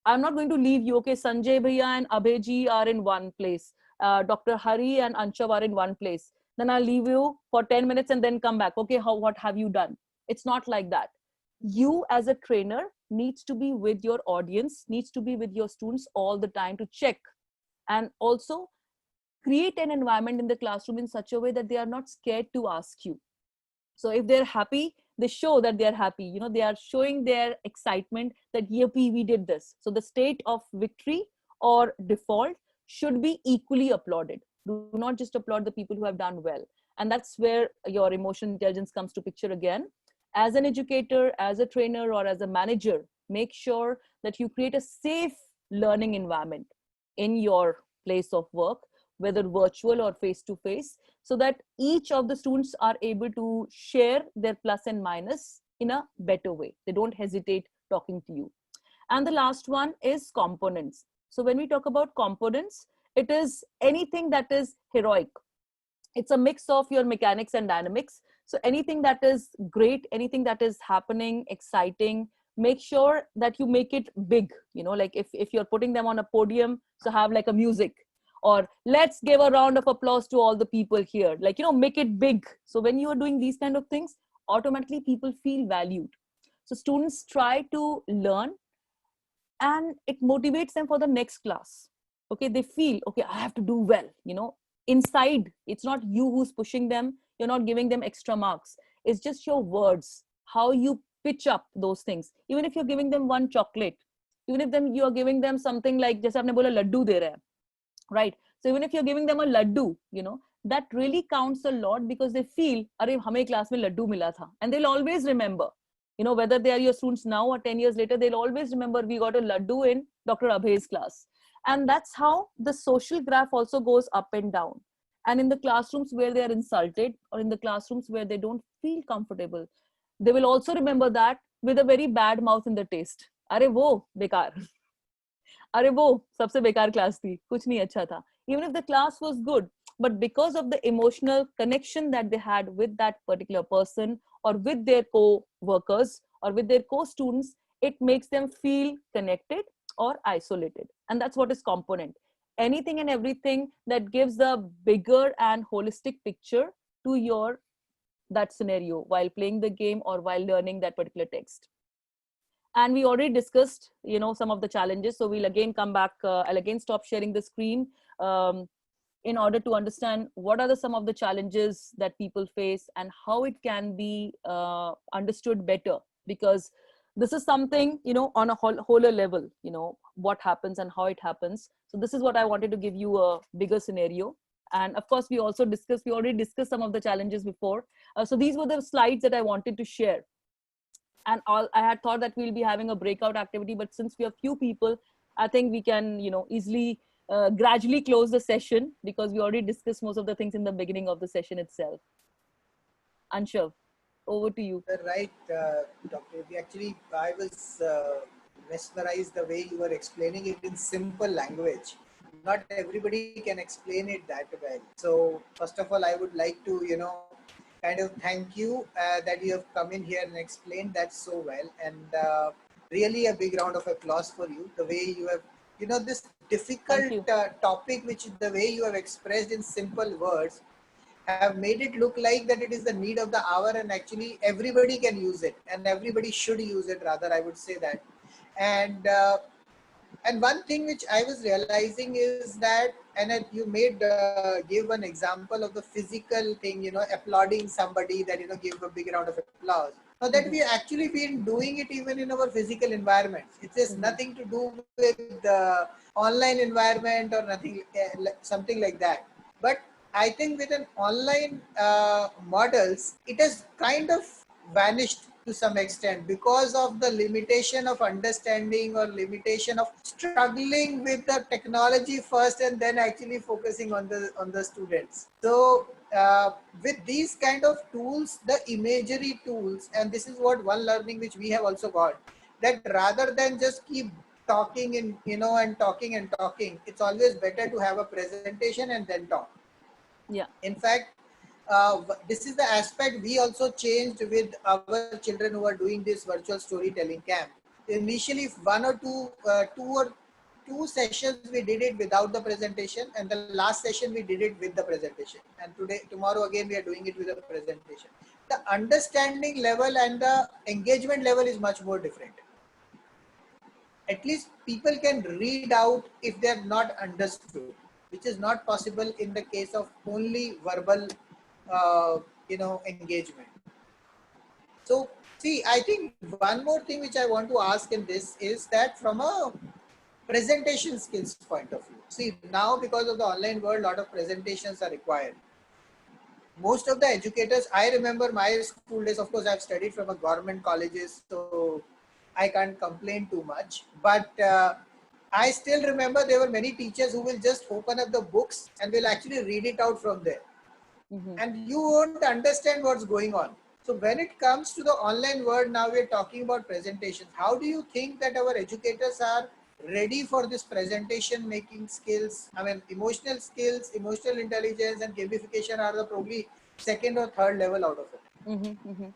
I'm not going to leave you, okay, Sanjay Bhaiya and Abhayji are in one place. Dr. Hari and Anshav are in one place. Then I'll leave you for 10 minutes and then come back. Okay, what have you done? It's not like that. You as a trainer needs to be with your audience, needs to be with your students all the time to check. And also create an environment in the classroom in such a way that they are not scared to ask you. So if they're happy, they show that they're happy. You know, they are showing their excitement that, yippee, we did this. So the state of victory or default should be equally applauded. Do not just applaud the people who have done well. And that's where your emotional intelligence comes to picture again. As an educator, as a trainer, or as a manager, make sure that you create a safe learning environment in your place of work, whether virtual or face-to-face, so that each of the students are able to share their plus and minus in a better way. They don't hesitate talking to you. And the last one is components. So when we talk about components, it is anything that is heroic. It's a mix of your mechanics and dynamics. So anything that is great, anything that is happening, exciting, make sure that you make it big. You know, like if you're putting them on a podium, so have like a music, or let's give a round of applause to all the people here. Like, you know, make it big. So when you are doing these kind of things, automatically people feel valued. So students try to learn and it motivates them for the next class. Okay, they feel, okay, I have to do well, you know, inside. It's not you who's pushing them. You're not giving them extra marks. It's just your words, how you pitch up those things. Even if you're giving them one chocolate, even if you're giving them something like, jaise aapne bola laddu de rahe hai, right? So even if you're giving them a laddu, you know, that really counts a lot because they feel, arey, hame class mein laddu mila tha. And they'll always remember, you know, whether they are your students now or 10 years later, they'll always remember we got a laddu in Dr. Abhay's class. And that's how the social graph also goes up and down. And in the classrooms where they are insulted or in the classrooms where they don't feel comfortable, they will also remember that with a very bad mouth in the taste. Arey wo bekar. अरे वो सबसे बेकार class थी, कुछ नहीं अच्छा था. Even if the class was good, but because of the emotional connection that they had with that particular person or with their co-workers or with their co-students, it makes them feel connected or isolated. And that's what is component. Anything and everything that gives a bigger and holistic picture to your that scenario while playing the game or while learning that particular text. And we already discussed, some of the challenges, so we'll again come back. I'll again stop sharing the screen, in order to understand what are some of the challenges that people face and how it can be understood better, because this is something, on a wholer level, what happens and how it happens. So this is what I wanted to give you a bigger scenario. And of course, we already discussed some of the challenges before. So these were the slides that I wanted to share. And I had thought that we'll be having a breakout activity, but since we have few people, I think we can, easily gradually close the session, because we already discussed most of the things in the beginning of the session itself. Anshav, over to you. Right, Dr. Actually, I was mesmerized the way you were explaining it in simple language. Not everybody can explain it that well. So first of all, I would like to, kind of thank you that you have come in here and explained that so well. And really a big round of applause for you. The way you have, this difficult topic, which the way you have expressed in simple words, have made it look like that it is the need of the hour, and actually everybody can use it, and everybody should use it, rather, I would say that. And one thing which I was realizing is that, and you gave an example of the physical thing, applauding somebody, that, give a big round of applause. Now that we actually been doing it even in our physical environments. It has nothing to do with the online environment or nothing, something like that. But I think with an online models, it has kind of vanished to some extent because of the limitation of understanding or limitation of struggling with the technology first and then actually focusing on the students. So with these kind of tools, the imagery tools, and this is what one learning which we have also got, that rather than just keep talking and and talking, it's always better to have a presentation and then talk. Yeah. In fact, this is the aspect we also changed with our children who are doing this virtual storytelling camp. Initially, one or two sessions we did it without the presentation, and the last session we did it with the presentation. And tomorrow again we are doing it with the presentation. The understanding level and the engagement level is much more different. At least people can read out if they are not understood, which is not possible in the case of only verbal, engagement. So, see, I think one more thing which I want to ask in this is that from a presentation skills point of view, see, now because of the online world, a lot of presentations are required. Most of the educators, I remember my school days, of course, I've studied from a government colleges, so I can't complain too much. But I still remember there were many teachers who will just open up the books and will actually read it out from there. And you won't understand what's going on. So when it comes to the online world, now we're talking about presentations. How do you think that our educators are ready for this presentation making skills? I mean, emotional skills, emotional intelligence, and gamification are the probably second or third level out of it.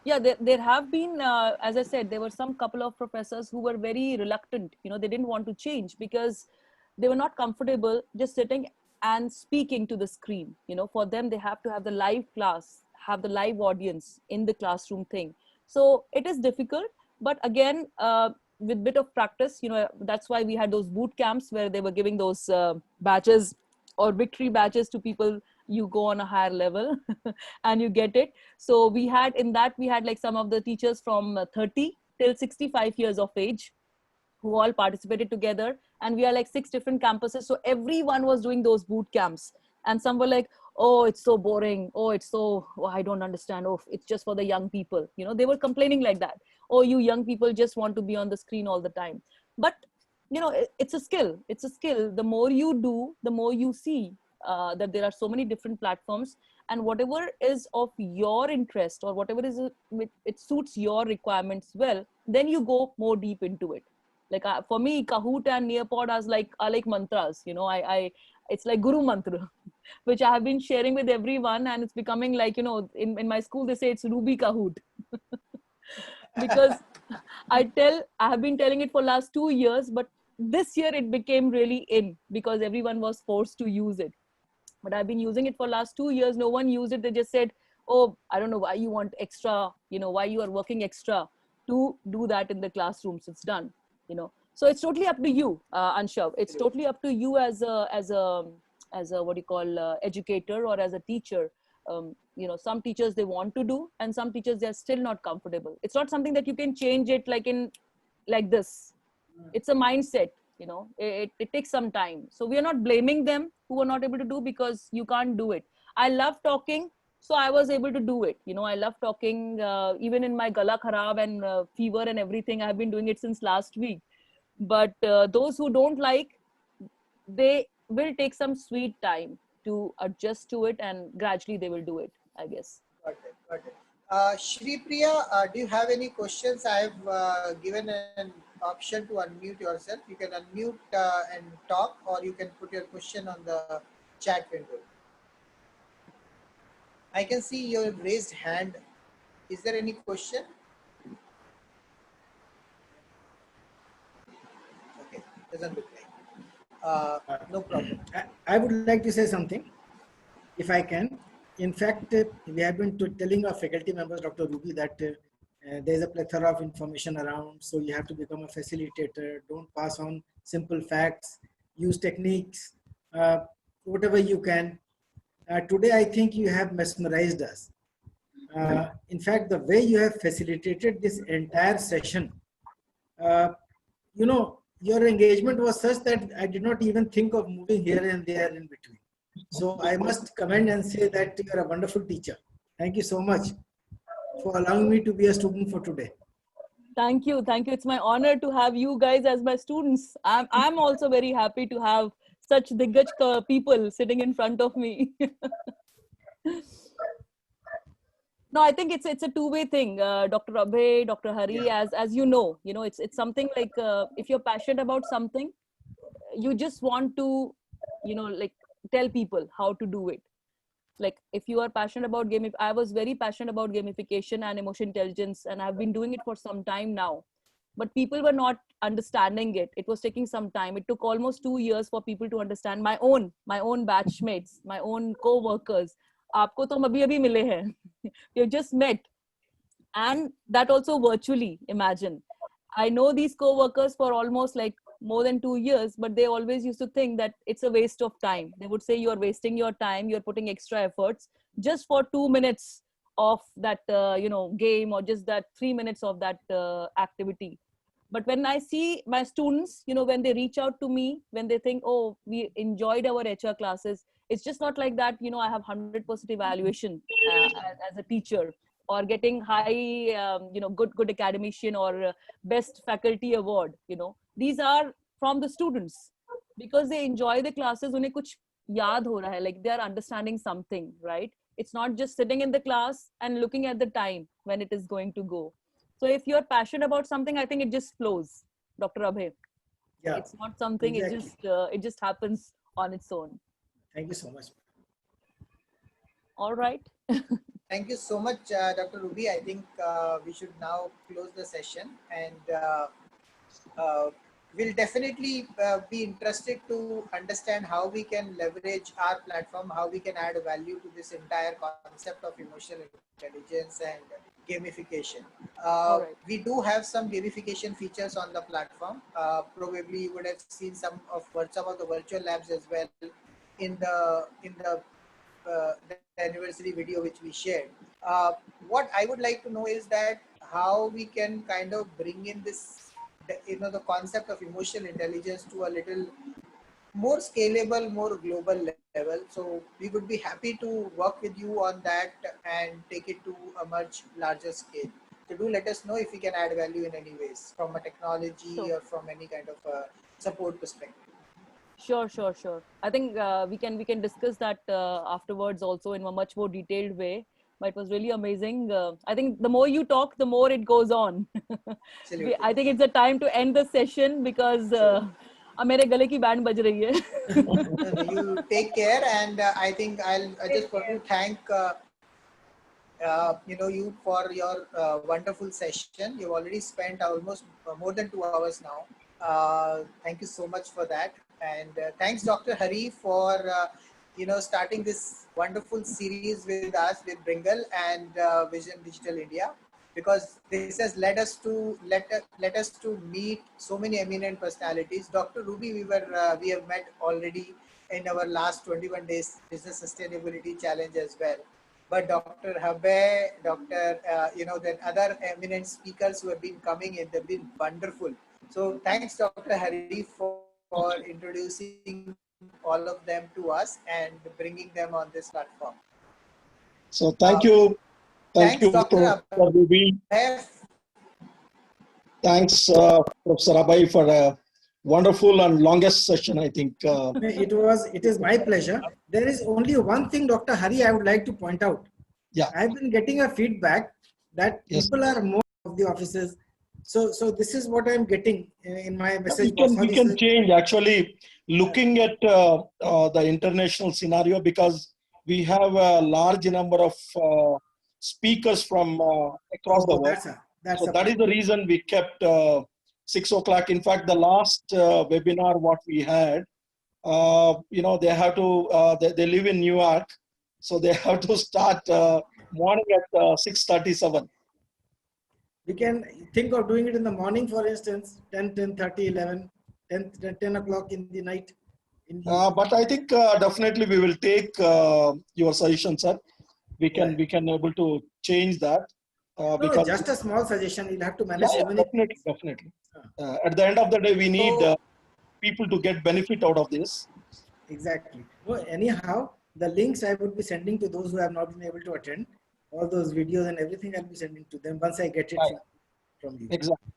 Yeah, there have been, as I said, there were some couple of professors who were very reluctant. They didn't want to change because they were not comfortable just sitting and speaking to the screen. For them, they have to have the live class, have the live audience in the classroom thing. So it is difficult, but again, with bit of practice, that's why we had those boot camps where they were giving those badges or victory badges to people. You go on a higher level and you get it. So we had like some of the teachers from 30 till 65 years of age who all participated together, and we are like 6 different campuses. So everyone was doing those boot camps, and some were like, oh, it's so boring. Oh, I don't understand. Oh, it's just for the young people. They were complaining like that. Oh, you young people just want to be on the screen all the time. But, it's a skill. It's a skill. The more you do, the more you see that there are so many different platforms, and whatever is of your interest or whatever is it suits your requirements well, then you go more deep into it. Like for me, Kahoot and Nearpod are like mantras. You know, it's like Guru Mantra, which I have been sharing with everyone, and it's becoming like, you know, in my school they say it's Ruby Kahoot. Because I have been telling it for last 2 years, but this year it became really in because everyone was forced to use it. But I've been using it for last 2 years. No one used it. They just said, oh, I don't know why you want extra, you know, why you are working extra to do that in the classrooms. It's done, you know. So it's totally up to you, Anshav. It's totally up to you as a what do you call, educator or as a teacher. You know, some teachers they want to do, and some teachers they're still not comfortable. It's not something that you can change it like this. It's a mindset, you know. It takes some time. So we are not blaming them who are not able to do, because you can't do it. I love talking, so I was able to do it. You know, I love talking, even in my gala kharab and fever and everything. I've been doing it since last week. But those who don't like, they will take some sweet time to adjust to it, and gradually they will do it, I guess. Got it, got it. Shri Priya, do you have any questions? I have given an option to unmute yourself. You can unmute and talk, or you can put your question on the chat window. I can see your raised hand. Is there any question? Okay, doesn't look like. No problem. I would like to say something, if I can. In fact, we have been telling our faculty members, Dr. Ruby, that there is a plethora of information around, so you have to become a facilitator. Don't pass on simple facts, use techniques, whatever you can. Today, I think you have mesmerized us. In fact, the way you have facilitated this entire session, you know, your engagement was such that I did not even think of moving here and there in between. So I must commend and say that you are a wonderful teacher. Thank you so much for allowing me to be a student for today. Thank you. Thank you. It's my honor to have you guys as my students. I'm also very happy to have such Diggaj people sitting in front of me. No, I think it's a two-way thing. Dr. Abhay, Dr. Hari, as you know, it's something like if you're passionate about something, you just want to, like tell people how to do it. Like if you are passionate about I was very passionate about gamification and emotion intelligence, and I've been doing it for some time now. But people were not understanding it. It was taking some time. It took almost 2 years for people to understand. My own batchmates, my own co-workers. Aapko to hum abhi mile hain. We've just met, and that also virtually. Imagine, I know these co-workers for almost like more than 2 years, but they always used to think that it's a waste of time. They would say you're wasting your time, you're putting extra efforts just for 2 minutes of that game, or just that 3 minutes of that activity. But when I see my students, when they reach out to me, when they think, oh, we enjoyed our HR classes, it's just not like that, I have 100% evaluation as a teacher, or getting high, good academician, or best faculty award. These are from the students, because they enjoy the classes. Unhe kuch yaad ho raha hai, like they are understanding something, right? It's not just sitting in the class and looking at the time when it is going to go. So if you're passionate about something, I think it just flows, Dr. Abhay. Yeah, it's not something, exactly. it just happens on its own. Thank you so much. All right. Thank you so much, Dr. Ruby. I think we should now close the session, and we'll definitely be interested to understand how we can leverage our platform, how we can add value to this entire concept of emotional intelligence and gamification. Right. We do have some gamification features on the platform. Probably you would have seen some of the virtual labs as well in the anniversary video which we shared. What I would like to know is that how we can kind of bring in this, the concept of emotional intelligence to a little more scalable, more global level. So we would be happy to work with you on that and take it to a much larger scale. So do let us know if we can add value in any ways from a technology or from any kind of support perspective. Sure. I think we can discuss that afterwards also in a much more detailed way. but it was really amazing. I think the more you talk, the more it goes on. Absolutely. I think it's a time to end the session because अब मेरे गले की band बज रही है. No, you take care, and I think I just want to thank you for your wonderful session. You've already spent almost more than 2 hours now. Thank you so much for that, and thanks Dr. Hari for starting this wonderful series with us with Bringle and Vision Digital India, because this has led us to meet so many eminent personalities. Dr. Ruby, we have met already in our last 21 days business sustainability challenge as well. But Dr. Habe, then other eminent speakers who have been coming in, they've been wonderful. So thanks, Dr. Hari, for introducing all of them to us and bringing them on this platform. So thank you. Thank Thanks, you, Dr. Ruby. Thanks, Professor Abai, for a wonderful and longest session, I think. It is my pleasure. There is only one thing, Dr. Hari, I would like to point out. Yeah. I've been getting a feedback that people are more of the offices. So this is what I'm getting in my message. We can change, actually, looking at the international scenario, because we have a large number of speakers from across the world. That is the reason we kept 6 o'clock. In fact, the last webinar what we had, they have to, they live in New York, so they have to start morning at 6:37. We can think of doing it in the morning, for instance, 10, 10:30, 11, 10 o'clock in the night. But I think definitely we will take your suggestion, sir. We can able to change that. Because just a small suggestion, you'll have to manage. Definitely. At the end of the day, we need people to get benefit out of this. Exactly. Well, anyhow, the links I would be sending to those who have not been able to attend, all those videos and everything, I'll be sending to them once I get it from you. Exactly.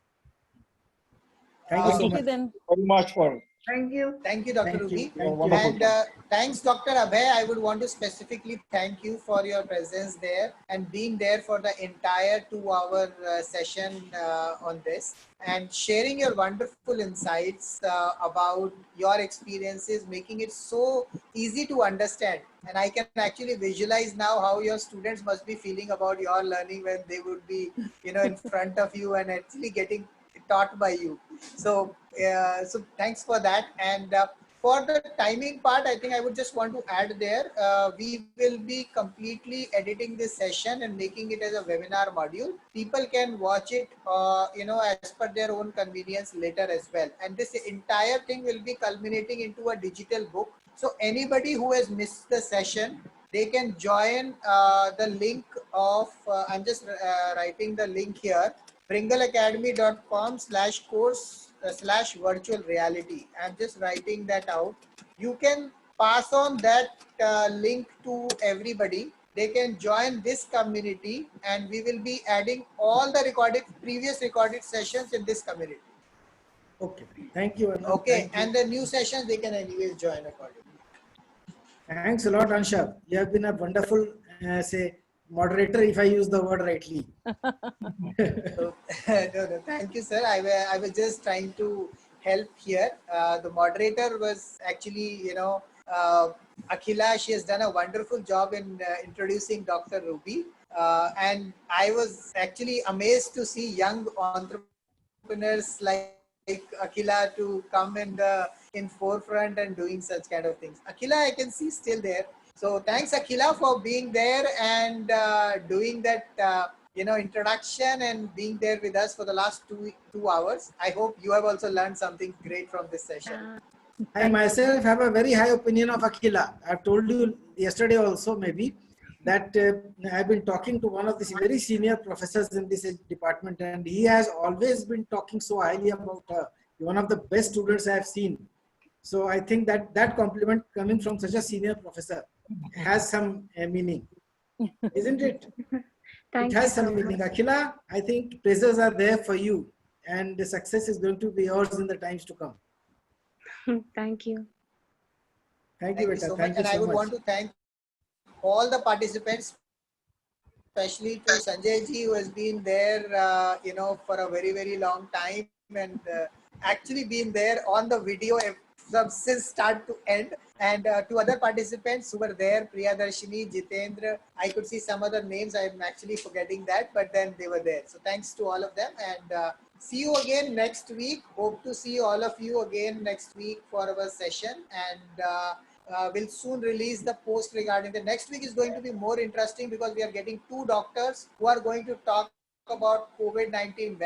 Thank you so much. Very much for. Thank you. Thank you, Dr. Ruby. And thanks, Dr. Abhay. I would want to specifically thank you for your presence there and being there for the entire 2-hour session on this and sharing your wonderful insights about your experiences, making it so easy to understand. And I can actually visualize now how your students must be feeling about your learning when they would be, in front of you and actually getting taught by you. So thanks for that. And for the timing part, I think I would just want to add there, we will be completely editing this session and making it as a webinar module. People can watch it, as per their own convenience later as well. And this entire thing will be culminating into a digital book. So anybody who has missed the session, they can join the link of, I'm just writing the link here, bringleacademy.com/course/virtual reality. I'm just writing that out. You can pass on that link to everybody. They can join this community and we will be adding all the previous recorded sessions in this community. Okay, thank you. Okay, and the new sessions they can anyways join accordingly. Thanks a lot, Ansha. You have been a wonderful, moderator, if I use the word rightly. No, thank you, sir. I was just trying to help here. The moderator was actually, Akhila. She has done a wonderful job in introducing Dr. Ruby. And I was actually amazed to see young entrepreneurs like Akhila to come in forefront and doing such kind of things. Akhila, I can see still there. So thanks, Akhila, for being there and doing that, introduction and being there with us for the last two hours. I hope you have also learned something great from this session. I myself have a very high opinion of Akhila. I've told you yesterday also maybe that I've been talking to one of the very senior professors in this department, and he has always been talking so highly about her. One of the best students I have seen. So I think that compliment coming from such a senior professor has some meaning, isn't it? It has some meaning. Akhila, I think praises are there for you, and the success is going to be yours in the times to come. Thank you. Thank you, so much. And I would want to thank all the participants especially to Sanjay ji, who has been there, for a very, very long time and actually been there on the video from since start to end. And to other participants who were there, Priyadarshini, Jitendra, I could see some other names. I'm actually forgetting that, but then they were there. So thanks to all of them, and see you again next week. Hope to see all of you again next week for our session, and we'll soon release the post regarding the next week is going to be more interesting because we are getting two doctors who are going to talk about COVID-19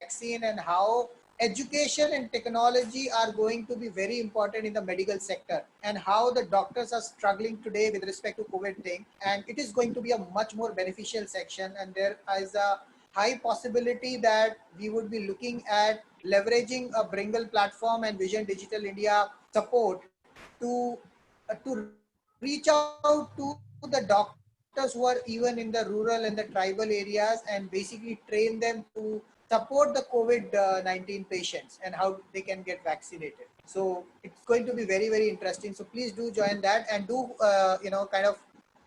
vaccine and how education and technology are going to be very important in the medical sector and how the doctors are struggling today with respect to COVID thing. And it is going to be a much more beneficial section, and there is a high possibility that we would be looking at leveraging a Bringle platform and Vision Digital India support to reach out to the doctors who are even in the rural and the tribal areas and basically train them to support the COVID-19 patients and how they can get vaccinated. So it's going to be very, very interesting. So please do join that and do, kind of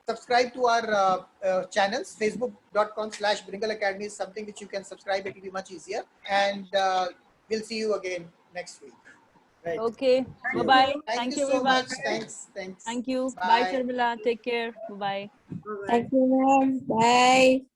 subscribe to our channels. Facebook.com/Bringle Academy is something which you can subscribe. It will be much easier. And we'll see you again next week. Right. Okay. Bye-bye. Thank you so everyone. much. Thanks. Thank you. Bye. Bye, Sharmila. Take care. Bye-bye. Bye-bye. Thank you, ma'am. Bye.